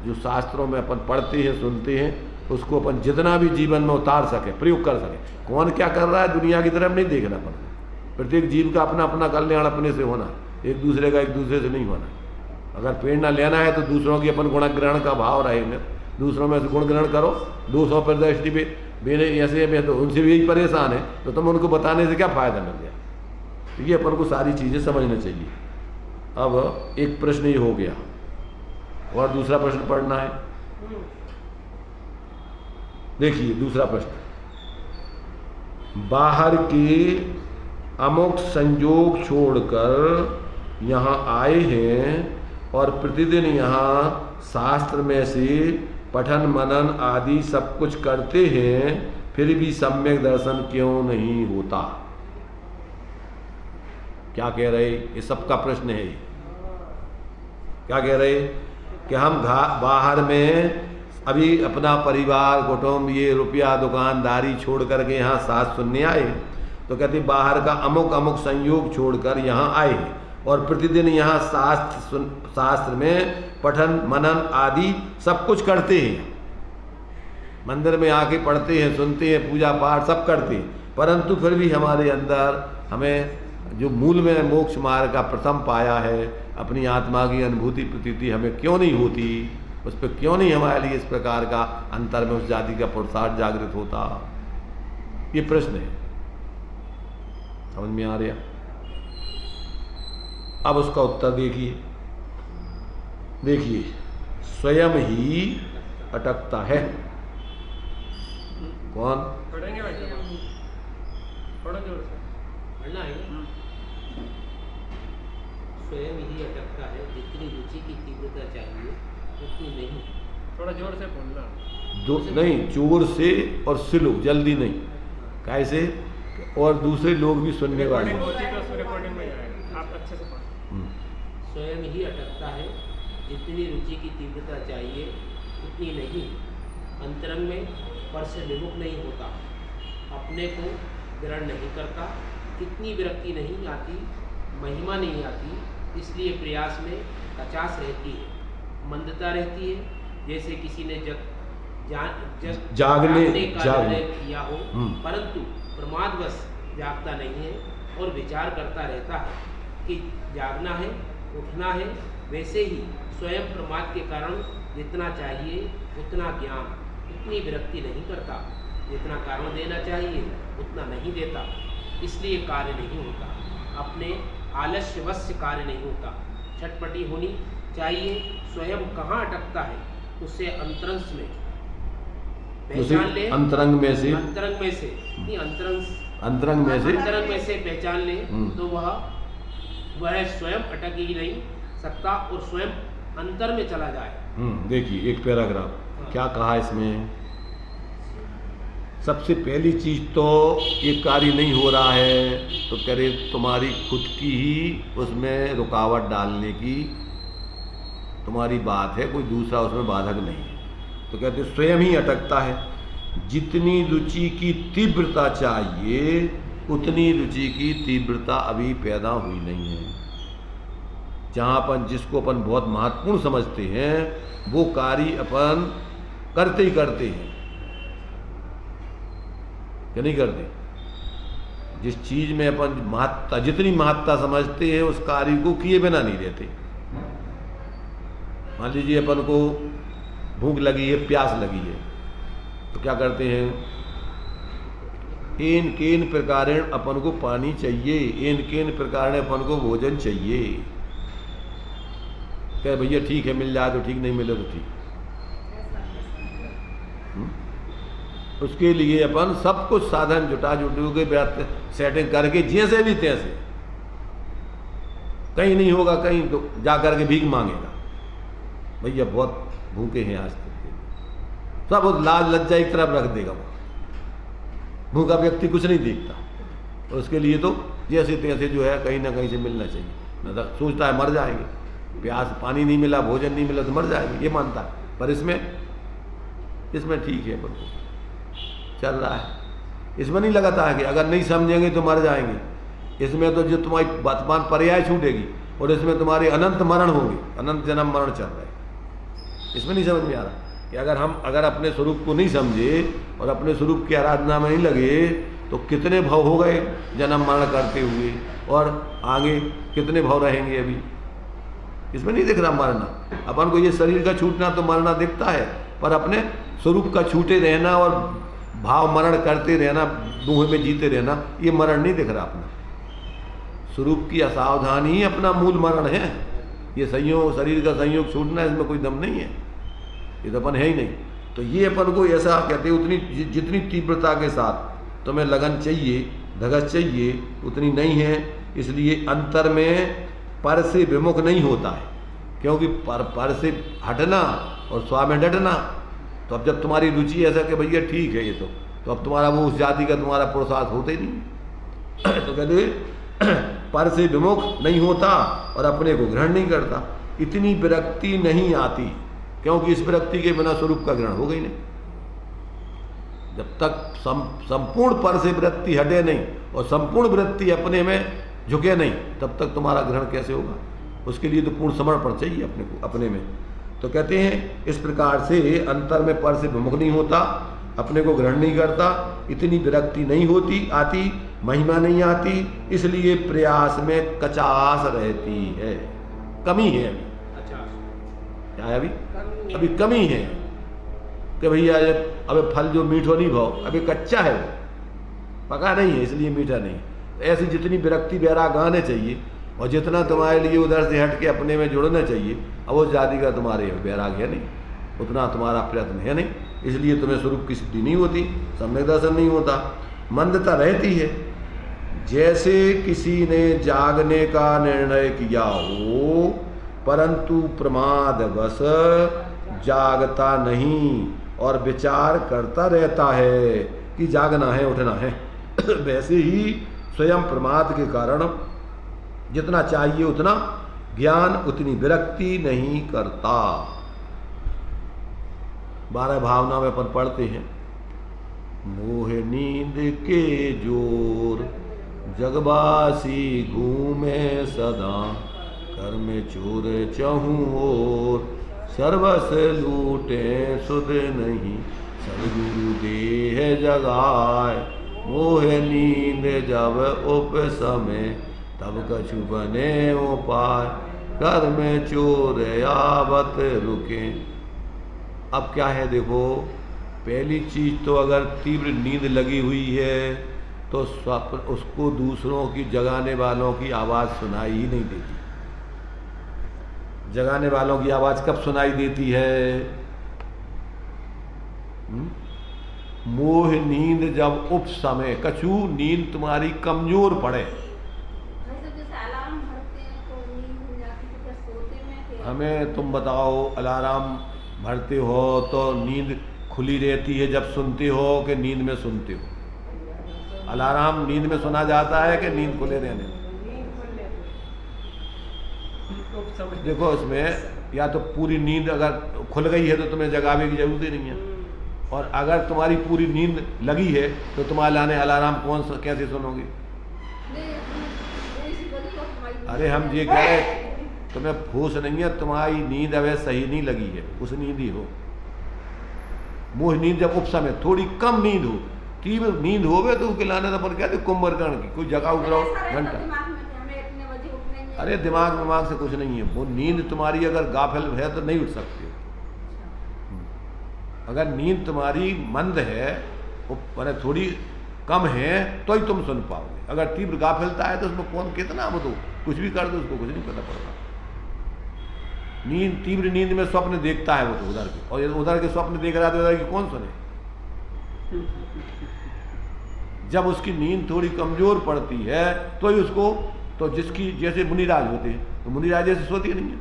जो शास्त्रों में अपन पढ़ते हैं सुनते हैं, उसको अपन जितना भी जीवन में उतार सके, प्रयोग कर सके। कौन क्या कर रहा है दुनिया की तरफ नहीं देखना अपन को। प्रत्येक जीव का अपना अपना कल्याण अपने से होना, एक दूसरे का एक दूसरे से नहीं होना। अगर प्रेरणा लेना है तो दूसरों की अपन गुणग्रहण का भाव रहे में, दूसरों में से गुण ग्रहण करो। 200 पर दृष्टि पे मेरे ऐसे में तो उनसे भी यही परेशान है, तो तुम उनको बताने से क्या फ़ायदा मिल गया। तो ये अपन को सारी चीज़ें समझना चाहिए। अब एक प्रश्न ये हो गया, और दूसरा प्रश्न पढ़ना है। देखिए दूसरा प्रश्न, बाहर के अमुक संयोग छोड़कर यहाँ आए हैं और प्रतिदिन यहाँ शास्त्र में से पठन मनन आदि सब कुछ करते हैं, फिर भी सम्यक दर्शन क्यों नहीं होता। क्या कह रहे, ये सबका प्रश्न है। क्या कह रहे कि हम बाहर में अभी अपना परिवार कुटुंब ये रुपया दुकानदारी छोड़ करके यहाँ शास्त्र सुनने आए, तो कहते बाहर का अमुक अमुक संयोग छोड़कर यहाँ आए और प्रतिदिन यहाँ शास्त्र में पठन मनन आदि सब कुछ करते हैं। मंदिर में आके पढ़ते हैं, सुनते हैं, पूजा पाठ सब करते हैं, परंतु फिर भी हमारे अंदर हमें जो मूल में मोक्ष मार्ग का प्रथम पाया है, अपनी आत्मा की अनुभूति प्रतीति हमें क्यों नहीं होती, उस पर क्यों नहीं हमारे लिए इस प्रकार का अंतर में उस जाति का पुरुषार्थ जागृत होता। ये प्रश्न है, समझ में आ रहा। अब उसका उत्तर देखिए। देखिए स्वयं ही अटकता है। कौन पढ़ेंगे भाई साहब? पढ़ो जोर से। पढ़ना है। स्वयं ही अटकता है, जितनी रुचि की तीव्रता चाहिए उतनी नहीं। थोड़ा जोर से बोलना। दो नहीं, जोर से और स्लो, जल्दी नहीं, कैसे और दूसरे लोग भी सुनने वाले। रिकॉर्डिंग होती तो उस रिकॉर्डिंग में जाएगा, आप अच्छे से पढ़ो। स्वयं ही अटकता है, जितनी रुचि की तीव्रता चाहिए उतनी नहीं। अंतरंग में पर से विमुख नहीं होता, अपने को ग्रहण नहीं करता, कितनी विरक्ति नहीं आती, महिमा नहीं आती, इसलिए प्रयास में कचास रहती है, मंदता रहती है। जैसे किसी ने जागने का निर्णय किया हो, परंतु प्रमादवश जागता नहीं है और विचार करता रहता है कि जागना है, उठना है। वैसे ही स्वयं प्रमाद के कारण जितना चाहिए उतना ज्ञान, उतनी विरक्ति नहीं करता, जितना कारण देना चाहिए उतना नहीं देता, इसलिए कार्य नहीं होता, अपने आलस्यवश कार्य नहीं होता। छटपटी होनी चाहिए। स्वयं कहाँ अटकता है उससे अंतरंश में पहचान ले। अंतरंग में से नहीं, अंतरंग में से पहचान ले तो वह स्वयं अटक ही नहीं सकता और स्वयं अंतर में चला जाए। देखिए एक पैराग्राफ क्या कहा इसमें। सबसे पहली चीज तो ये कार्य नहीं हो रहा है तो करे तुम्हारी खुद की ही उसमें रुकावट डालने की तुम्हारी बात है, कोई दूसरा उसमें बाधक नहीं है। तो कहते स्वयं ही अटकता है, जितनी रुचि की तीव्रता चाहिए उतनी रुचि की तीव्रता अभी पैदा हुई नहीं है। जहाँ अपन जिसको अपन बहुत महत्वपूर्ण समझते हैं वो कार्य अपन करते ही करते हैं, क्या नहीं करते। जिस चीज में अपन महत्ता जितनी महत्ता समझते हैं उस कार्य को किए बिना नहीं रहते। मान लीजिए अपन को भूख लगी है, प्यास लगी है, तो क्या करते हैं, इन केन प्रकारेण अपन को पानी चाहिए, इन केन प्रकार अपन को भोजन चाहिए। क्या भैया ठीक है, मिल जाए तो ठीक, नहीं मिले तो ठीक। उसके लिए अपन सब कुछ साधन जुटा के सेटिंग करके जैसे भी तैसे, कहीं नहीं होगा कहीं तो जा करके भीख मांगेगा, भैया बहुत भूखे हैं आज तक, सब उस लाज लज्जा एक तरफ रख देगा। वो भूखा व्यक्ति कुछ नहीं देखता, और उसके लिए तो जैसे तैसे जो है कहीं ना कहीं से मिलना चाहिए। मतलब सोचता है मर जाएंगे, प्यास पानी नहीं मिला, भोजन नहीं मिला तो मर जाएंगे, ये मानता है। पर इसमें इसमें ठीक है, बिल्कुल चल रहा है। इसमें नहीं लगाता है कि अगर नहीं समझेंगे तो मर जाएंगे। इसमें तो जो तुम्हारी वर्तमान पर्याय छूटेगी और इसमें तुम्हारे अनंत मरण होंगे, अनंत जन्म मरण चल रहे हैं। इसमें नहीं समझ में आ रहा कि अगर अपने स्वरूप को नहीं समझे और अपने स्वरूप की आराधना में नहीं लगे तो कितने भव हो गए जन्म मरण करते हुए, और आगे कितने भव रहेंगे अभी। इसमें नहीं दिख रहा मरना। अपन को ये शरीर का छूटना तो मरना दिखता है, पर अपने स्वरूप का छूटे रहना और भाव मरण करते रहना, दूह में जीते रहना, ये मरण नहीं दिख रहा अपना। स्वरूप की असावधानी ही अपना मूल मरण है। ये संयोग, शरीर का संयोग छूटना, इसमें कोई दम नहीं है, ये तो अपन है ही नहीं। तो ये अपन को ऐसा कहते हैं, उतनी जितनी तीव्रता के साथ तुम्हें लगन चाहिए, धगस चाहिए, उतनी नहीं है। इसलिए अंतर में पर से विमुख नहीं होता है, क्योंकि पर से हटना और स्वा में डटना। तो अब जब तुम्हारी रुचि ऐसा कि भैया ठीक है ये तो अब तुम्हारा वो उस जाति का तुम्हारा पुरुषार्थ होते नहीं। तो कहते पर से विमुख नहीं होता और अपने को ग्रहण नहीं करता। इतनी विरक्ति नहीं आती, क्योंकि इस विरक्ति के बिना स्वरूप का ग्रहण हो गई नहीं। जब तक संपूर्ण पर से वृत्ति हटे नहीं और संपूर्ण वृत्ति अपने में झुके नहीं, तब तक तुम्हारा ग्रहण कैसे होगा। उसके लिए तो पूर्ण समर्पण चाहिए अपने को, अपने में। तो कहते हैं इस प्रकार से अंतर में पर से विमुख नहीं होता, अपने को ग्रहण नहीं करता, इतनी विरक्ति नहीं होती, आती, महिमा नहीं आती, इसलिए प्रयास में कचास रहती है, कमी है अभी। क्या है अभी कमी है कि भैया अबे फल जो मीठो नहीं भाव, अभी कच्चा है, वो पका नहीं है, इसलिए मीठा नहीं। तो ऐसी जितनी विरक्ति वैराग आने चाहिए और जितना तुम्हारे लिए उधर से हट के अपने में जुड़ना चाहिए, अब उस जाति का तुम्हारे वैराग है नहीं, उतना तुम्हारा प्रयत्न है नहीं, इसलिए तुम्हें स्वरूप की सिद्धि नहीं होती, सम्यक दर्शन नहीं होता, मंदता रहती है। जैसे किसी ने जागने का निर्णय किया हो परंतु प्रमादवश जागता नहीं और विचार करता रहता है कि जागना है, उठना है, वैसे ही स्वयं प्रमाद के कारण जितना चाहिए उतना ज्ञान, उतनी विरक्ति नहीं करता। 12 भावना में अपन पढ़ते हैं, मोह नींद के जोर जगबासी घूमे सदा, कर में चोर चहूँ और सर्वस लूटे सुध नहीं, सदगुरु देह जगाए, मोह नींद जब उप समय, तब कछु बने उपाय, कर में चोर आवत रुके। अब क्या है देखो, पहली चीज तो अगर तीव्र नींद लगी हुई है तो उसको दूसरों की जगाने वालों की आवाज़ सुनाई ही नहीं देती। जगाने वालों की आवाज़ कब सुनाई देती है? मोह नींद जब उप समय, कछु नींद तुम्हारी कमजोर पड़े। हमें तुम बताओ, अलार्म भरते हो तो नींद खुली रहती है जब सुनते हो कि नींद में सुनते हो? अलार्म नींद में सुना जाता है कि नींद खुले रहने में? देखो इसमें या तो पूरी नींद अगर खुल गई है तो तुम्हें जगावे की जरूरत ही नहीं है, और अगर तुम्हारी पूरी नींद लगी है तो तुम्हारे लाने अलार्म कैसे सुनोगे? अरे हम ये कह रहे, तुम्हें होश नहीं है, तुम्हारी नींद अवे सही नहीं लगी है, उस नींद ही हो। मोह नींद जब उप समय, थोड़ी कम नींद हो, तीव्र नींद होवे तो उसके लाने पर कहते कुंभकर्ण की, कोई जगह उतराओ घंटा। अरे दिमाग से कुछ नहीं है, वो नींद तुम्हारी अगर गाफिल है तो नहीं उठ सकते। अगर नींद तुम्हारी मंद है, वो मैंने थोड़ी कम है, तो ही तुम सुन पाओगे। अगर तीव्र गाफिलता है तो उसमें कौन कितना वो कुछ भी कर दो, उसको कुछ नहीं पता पड़ता। नींद, तीव्र नींद में स्वप्न देखता है वो तो उधर के, और उधर के स्वप्न देख रहा है तो उधर की कौन सुने? जब उसकी नींद थोड़ी कमजोर पड़ती है तो ही उसको, तो जिसकी जैसे मुनिराज होते हैं तो मुनिराज जैसे सोते नहीं है,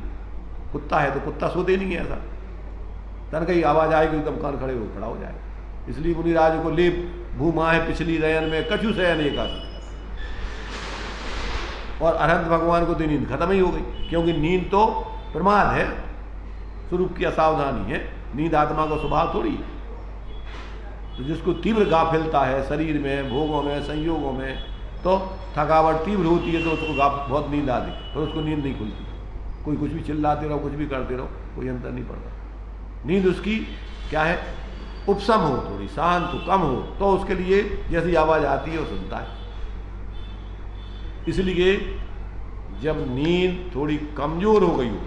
कुत्ता है तो कुत्ता सोते नहीं है ऐसा, तन कहीं आवाज आएगी एकदम कान खड़े हो खड़ा हो जाए। इसलिए मुनिराज को ले भूमा है पिछली रयन में कछु शयन एकादश, और अरहंत भगवान को तो नींद खत्म ही हो गई, क्योंकि नींद तो प्रमाद है, स्वरूप की असावधानी है। नींद आत्मा का स्वभाव थोड़ी है। तो जिसको तीव्र गाफिलता है शरीर में, भोगों में, संयोगों में, तो थकावट तीव्र होती है, तो उसको बहुत नींद आती, और उसको नींद नहीं खुलती। कोई कुछ भी चिल्लाते रहो, कुछ भी करते रहो, कोई अंतर नहीं पड़ता। नींद उसकी क्या है, उपशम हो, थोड़ी शांत हो, कम हो, तो उसके लिए जैसी आवाज़ आती है वो सुनता है। इसलिए जब नींद थोड़ी कमज़ोर हो गई हो,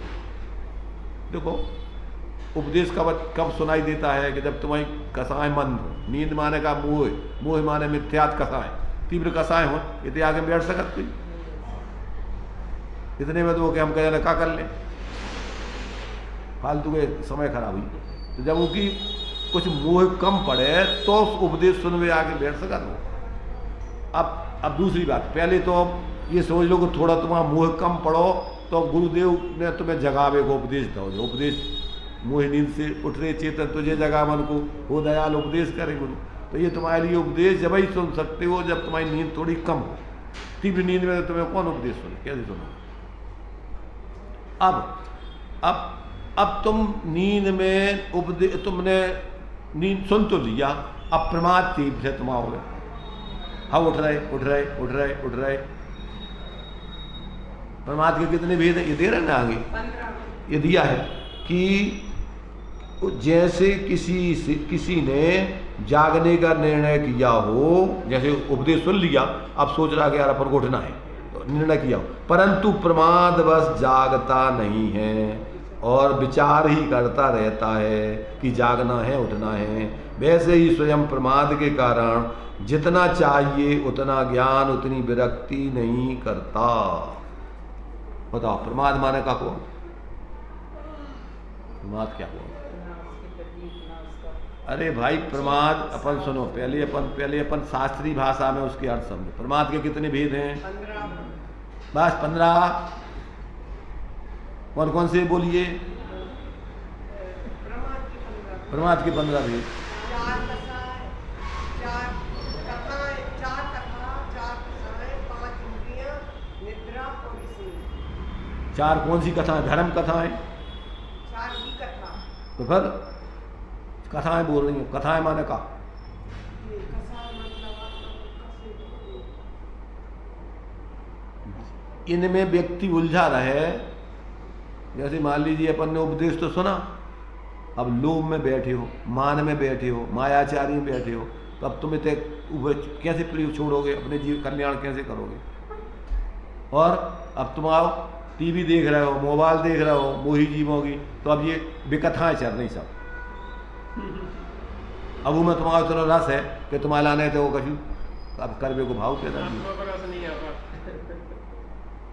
देखो उपदेश कब सुनाई देता है कि जब तुम्हारी कसाएं मंद हो। नींद माने का मोह, मोह माने मिथ्यात कसाएं, तीव्र कसाएं हो, इतने आगे बैठ सकत कोई? इतने में तो कि हम कहें क्या कर लें, फालतू के समय खराब हुई। तो जब उनकी कुछ मोह कम पड़े तो उपदेश सुनवे आगे बैठ सकत हो। अब दूसरी बात, पहले तो ये समझ लो कि थोड़ा तुम्हारा मोह कम पड़ो तो गुरुदेव ने तुम्हें जगावे को उपदेश दो। उपदेश मोह नींद से उठ रहे चेतन तुझे जगा मन को, हो दयाल उपदेश करे गुरु। तो ये तुम्हारे लिए उपदेश जब ही सुन सकते हो जब तुम्हारी नींद थोड़ी कम हो। तीव्र नींद में तो तुम्हें कौन उपदेश सुने, कैसे सुनो? अब तुम नींद में उपदेश, तुमने नींद सुन तो लिया, अब प्रमाद तीव्र है तुम्हारा हो गया। हाँ, उठ रहे। प्रमाद के कितने भेद है ये दे रहे ना आगे, ये दिया है कि जैसे किसी ने जागने का निर्णय किया हो, जैसे उपदेश सुन लिया, अब सोच रहा कि यार अपन को उठना है, तो निर्णय किया हो, परंतु प्रमाद बस जागता नहीं है और विचार ही करता रहता है कि जागना है, उठना है। वैसे ही स्वयं प्रमाद के कारण जितना चाहिए उतना ज्ञान, उतनी विरक्ति नहीं करता। बताओ प्रमाद माने का कौन? प्रमाद क्या हुआ? अरे भाई प्रमाद अपन सुनो, पहले अपन शास्त्रीय भाषा में उसके अर्थ समझो। प्रमाद के कितने भेद हैं? 15। बस 15। कौन कौन से बोलिए? प्रमाद के 15 भेद। 4 कथाएं, 5 इंद्रियां, निद्रा और स्नेह। 4 कौन सी कथाएं? धर्म कथाएं। 4 ही कथा। तो फिर कथाएं बोल रही हूँ, कथाएं माने का ये कथा मतलब इनमें व्यक्ति उलझा रहे। जैसे मान लीजिए अपन ने उपदेश तो सुना, अब लोभ में बैठे हो, मान में बैठे हो, मायाचारी में बैठे हो, तो अब तुम इतने कैसे प्रयोग छोड़ोगे, अपने जीव कल्याण कैसे करोगे? और अब तुम आओ टीवी देख रहे हो, मोबाइल देख रहे हो, मोही जीवों की, तो अब ये विकथाएं चल रही सब। अब वो में तुम्हारा इतना रस है कि तुम्हारे लाने थे वो कशु, अब करवे को भाव पैदा नहीं।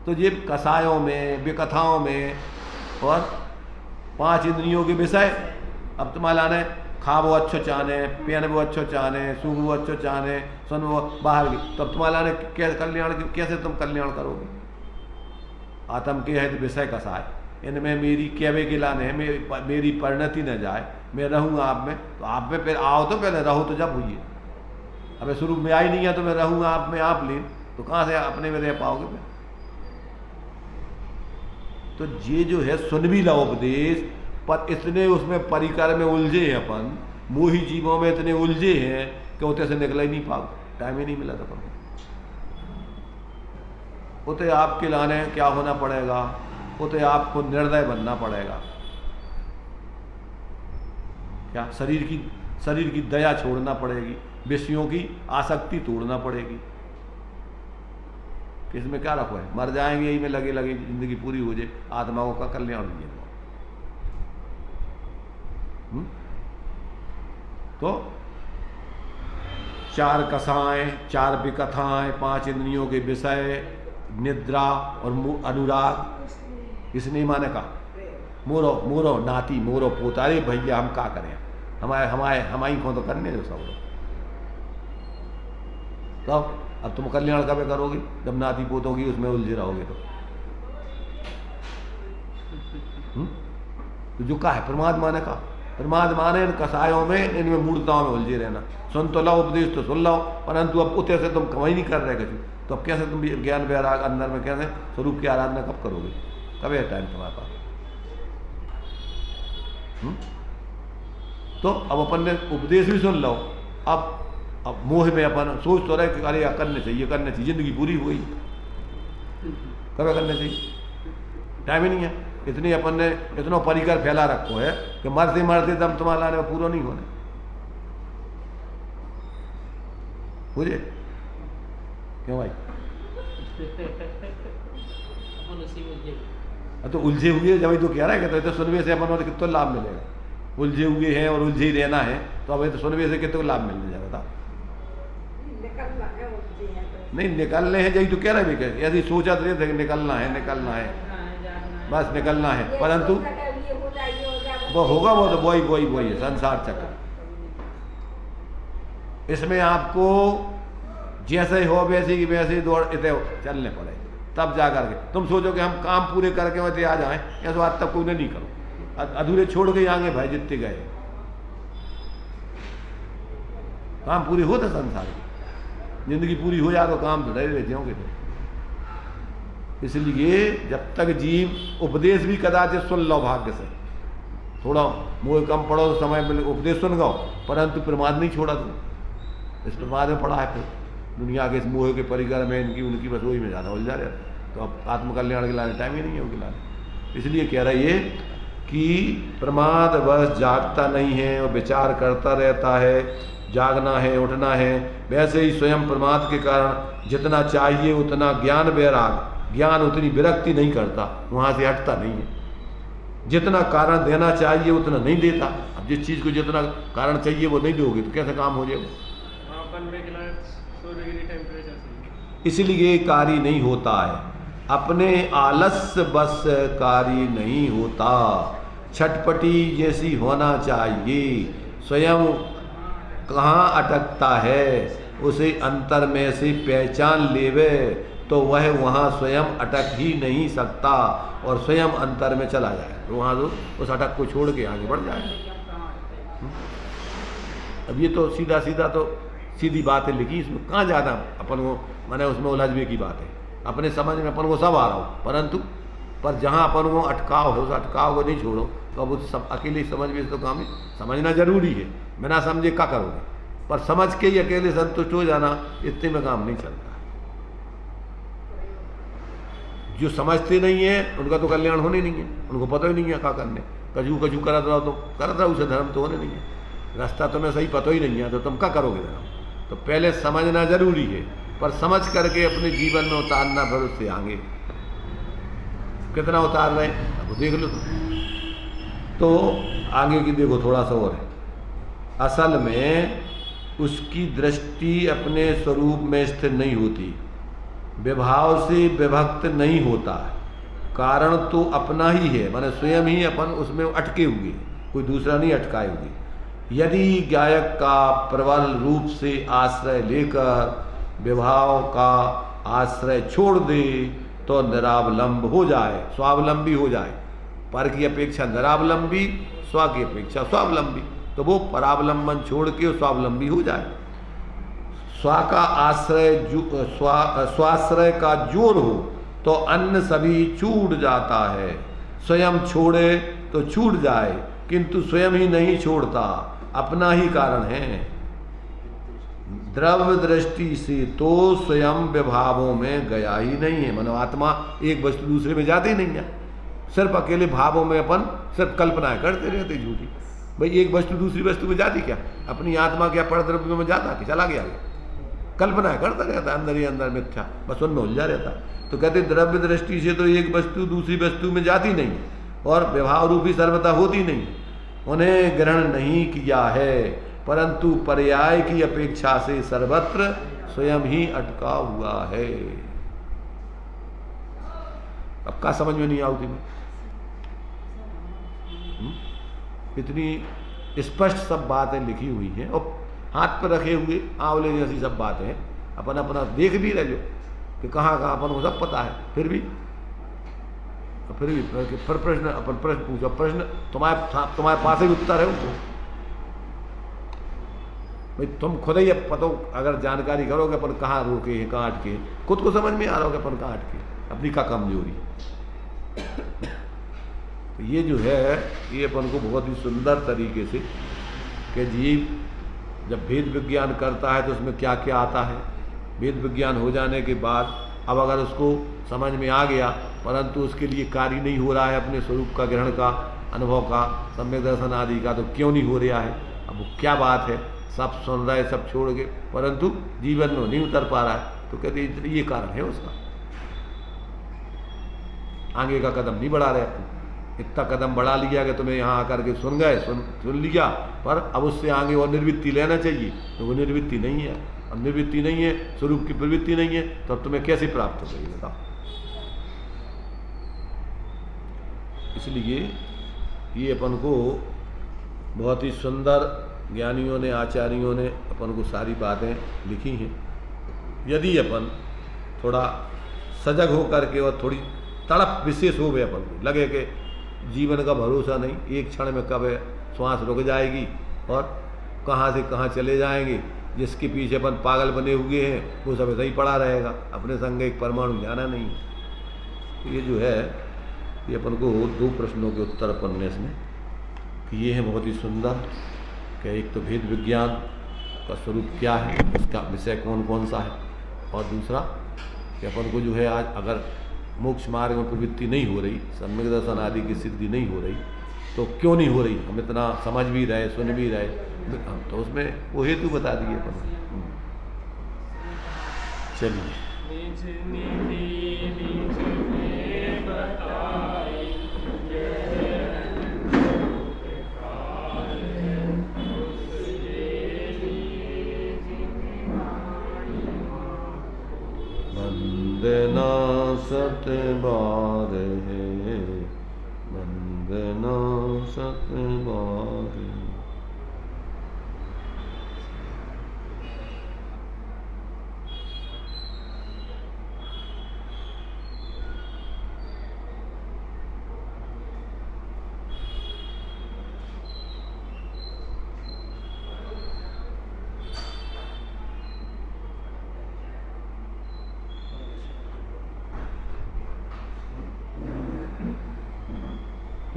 तो ये कसायों में, विकथाओं में और 5 इंद्रियों के विषय, अब तुम्हारे लाने खाबो अच्छो चाहने, पहनबो अच्छो चाहने, सूंघबो अच्छो चाहने, सुनबो बाहर की, तो अब तुम्हारे लाने कैसे तुम कल्याण करोगे? आत्म के है विषय कसाय, इनमें मेरी कहवे के लाने है, मेरी परिणति न जाए, मैं रहूँगा आप में, तो आप में फिर आओ तो पहले रहो तो जब हुई। अब शुरू में आई नहीं है तो मैं रहूँगा आप में, आप लीन, तो कहाँ से अपने में रह पाओगे फिर? तो ये जो है सुन भी लो उपदेश, पर इतने उसमें परिकर में उलझे हैं अपन, मोही जीवों में इतने उलझे हैं कि उतने से निकल ही नहीं पाओ, टाइम ही नहीं मिला था। पर उतने आपके लाने क्या होना पड़ेगा, उतने आपको निर्दय बनना पड़ेगा। क्या? शरीर की दया छोड़ना पड़ेगी, विषयों की आसक्ति तोड़ना पड़ेगी। इसमें क्या रखो है, मर जाएंगे यही में लगे जिंदगी पूरी हो जाए, आत्माओं का कल्याण हो जाए। तो 4 कथाएं, 4 विकथाएं, 5 इंद्रियों के विषय, निद्रा और अनुराग। इसने माने का मोरो नाती, मोरो पोता, अरे भैया हम क्या करें, हमारी को तो करने दो सब। तो अब तुम कल्याण कब करोगे? जब नाती पोतोगी उसमें उलझे रहोगे तो जो का है प्रमाद माने का, प्रमाद माने इन कसायों में, इनमें मूर्ताओं में उलझे रहना। सुन तो लो उपदेश तो सुन लो, परंतु अब उतने से तुम कमाई नहीं कर रहे कुछ, तो अब कैसे तुम ज्ञान वैराग अंदर में कैसे स्वरूप की आराधना कब करोगे? कब है टाइम तुम्हारे पास? तो अब अपन ने उपदेश भी सुन लो, अब मोह में अपन सोच तो रहे कि अरे यार करने चाहिए, जिंदगी पूरी हो गई, कब करने चाहिए, टाइम ही नहीं है। इतनी अपन ने इतना परिकर फैला रखो है कि मरते मरते दम तुम्हारा लाने में पूरा नहीं होने, बुझे क्यों भाई? तो उलझे हुए जब तो कह रहा है कि तो सुनवे से अपन कितना लाभ मिलेगा, उलझे हुए हैं और उलझे ही रहना है, तो अब तो सुनवे से कितना लाभ मिलने जाएगा? था नहीं निकलने हैं यही तो कह रहे हैं, यदि सोचा तो थे निकलना है बस निकलना है, परंतु वो होगा वो तो वही है संसार चक्र। इसमें आपको जैसे हो वैसे ही वैसे दौड़ इतने चलने पड़े, तब जा करके तुम सोचो कि हम काम पूरे करके वैसे आ जाएं, ऐसा आज तक कोई नहीं करो, अधूरे छोड़ के आएंगे भाई जितने गए, काम पूरी होते संसार की, जिंदगी पूरी हो जाए तो काम तो रहे होंगे। इसलिए जब तक जीव उपदेश भी कदाचित सुन लो भाग्य से, थोड़ा मोह कम पड़ो तो समय मिले उपदेश सुन गो, परंतु प्रमाद नहीं छोड़ा तुम, इस प्रमाद में पड़ा है, फिर दुनिया के इस मोह के परिकर में इनकी उनकी बस वही में ज़्यादा उलझा रहे, तो अब आत्मकल्याण के लाने टाइम ही नहीं है उनके लाने। इसलिए कह रहा है कि प्रमाद बस जागता नहीं है और विचार करता रहता है, जागना है उठना है। वैसे ही स्वयं प्रमाद के कारण जितना चाहिए उतना ज्ञान वैराग, ज्ञान उतनी विरक्ति नहीं करता, वहाँ से हटता नहीं है। जितना कारण देना चाहिए उतना नहीं देता, अब जिस चीज़ को जितना कारण चाहिए वो नहीं दोगे तो कैसे काम हो जाएगा? इसलिए कार्य नहीं होता है, अपने आलस्य बस कार्य नहीं होता, छटपटी जैसी होना चाहिए, स्वयं कहाँ अटकता है उसे अंतर में से पहचान लेवे तो वह वहाँ स्वयं अटक ही नहीं सकता और स्वयं अंतर में चला जाए, तो वहाँ तो उस अटक को छोड़ के आगे बढ़ जाए। अब ये तो सीधा तो सीधी बातें लिखी, इसमें कहाँ ज़्यादा अपन को मैंने उसमें उलझने की बात है, अपने समझ में अपन को सब आ रहा हो, परंतु पर जहाँ अपन को अटकाव है उस अटकाव को नहीं छोड़ो, तो अब उस सब अकेले समझ में तो काम समझना जरूरी है, बिना समझे क्या करोगे, पर समझ के ही अकेले संतुष्ट हो जाना इतने में काम नहीं चलता। जो समझते नहीं है उनका तो कल्याण होने नहीं है, उनको पता ही नहीं है क्या करने, कजू करत रहो तो करत रहो, उसे धर्म तो होने नहीं है, रास्ता तुम्हें सही पता ही नहीं है तो तुम क्या करोगे धर्म? तो पहले समझना जरूरी है, पर समझ करके अपने जीवन में उतारना, फिर उससे आगे कितना उतार रहे हैं अब देख लो। तो आगे की देखो थोड़ा सा और है, असल में उसकी दृष्टि अपने स्वरूप में स्थिर नहीं होती, विभाव से विभक्त नहीं होता, कारण तो अपना ही है, माने स्वयं ही अपन उसमें अटके हुए, कोई दूसरा नहीं अटकाए हुए। यदि गायक का प्रबल रूप से आश्रय लेकर विभाव का आश्रय छोड़ दे तो निरावलंब हो जाए, स्वावलंबी हो जाए, पर की अपेक्षा निरावलंबी, स्व की अपेक्षा स्वावलंबी, तो वो परावलंबन छोड़ के स्वावलंबी हो जाए। स्व का आश्रय स्वाश्रय का जोर हो तो अन्य सभी छूट जाता है, स्वयं छोड़े तो छूट जाए, किंतु स्वयं ही नहीं छोड़ता, अपना ही कारण है। द्रव्य दृष्टि से तो स्वयं विभावों में गया ही नहीं है, मानो आत्मा एक वस्तु दूसरे में जाती नहीं है, सिर्फ अकेले भावों में अपन सिर्फ कल्पनाएं करते रहते झूठी। भाई एक वस्तु दूसरी वस्तु में जाती क्या? अपनी आत्मा क्या परद्रव्य में जाता कि चला गया? कल्पनाएं करता रहता अंदर ही अंदर मिथ्या, बस उनमें उलझा रहता। तो कहते द्रव्य दृष्टि से तो एक वस्तु दूसरी वस्तु में जाती नहीं और विभाव रूपी सर्वता होती नहीं, उन्हें ग्रहण नहीं किया है, परंतु पर्याय की अपेक्षा से सर्वत्र स्वयं ही अटका हुआ है। अब क्या समझ में नहीं आती में? इतनी स्पष्ट सब बातें लिखी हुई हैं और हाथ पर रखे हुए आंवले जैसी सब बातें हैं, अपन अपना देख भी रहे जो कि कहाँ कहाँ अपन को सब पता है, फिर भी प्रश्न अपन प्रश्न पूछो, प्रश्न तुम्हारे पास ही उत्तर है उनको। भाई तुम खुद ही पता अगर जानकारी करोगे अपन कहाँ रोके हैं, कहाँ अटके, खुद को समझ में आ रहा होगा अपन कहाँ अटके, अपनी क्या कमजोरी। तो ये जो है ये अपन को बहुत ही सुंदर तरीके से कि जीव जब भेद विज्ञान करता है तो उसमें क्या क्या आता है। भेद विज्ञान हो जाने के बाद अब अगर उसको समझ में आ गया परंतु उसके लिए कार्य नहीं हो रहा है अपने स्वरूप का ग्रहण का, अनुभव का, सम्यक दर्शन आदि का, तो क्यों नहीं हो रहा है? अब वो क्या बात है, सब सुन रहा है सब छोड़ के परंतु जीवन में नहीं उतर पा रहा है, तो कहते ये कारण है उसका, आगे का कदम नहीं बढ़ा रहे तुम। इतना कदम बढ़ा लिया कि तुम्हें यहाँ आकर के सुन गए, सुन लिया, पर अब उससे आगे और निर्वृत्ति लेना चाहिए, तो वो निर्वृत्ति नहीं है। अब निर्वृत्ति नहीं है, स्वरूप की प्रवृत्ति नहीं है, तो अब तुम्हें कैसे प्राप्त हो गई बताओ। इसलिए ये अपन को बहुत ही सुंदर ज्ञानियों ने, आचार्यों ने अपन को सारी बातें लिखी हैं। यदि अपन थोड़ा सजग हो करके और थोड़ी तड़प विशेष हो गए, अपन को लगे कि जीवन का भरोसा नहीं, एक क्षण में कब श्वास रुक जाएगी और कहाँ से कहाँ चले जाएंगे, जिसके पीछे अपन पागल बने हुए हैं वो सब ऐसा ही पड़ा रहेगा, अपने संग एक परमाणु जाना नहीं। तो ये जो है ये अपन को 2 प्रश्नों के उत्तर अपन ने इसमें कि ये है बहुत ही सुंदर कि एक तो भेद विज्ञान का स्वरूप क्या है, उसका विषय कौन कौन सा है, और दूसरा कि अपन को जो है आज अगर मोक्ष मार्ग में प्रवृत्ति नहीं हो रही, सम्यक दर्शन आदि की सिद्धि नहीं हो रही, तो क्यों नहीं हो रही? हम इतना समझ भी रहे, सुन भी रहे, तो उसमें वो हेतु बता दिए अपन। चलिए वंदना सतबार है, वंदना सतबार।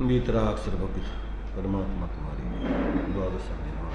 गीतराग सर्वपित परमात्मा तुम्हारी द्वादश निर्माण।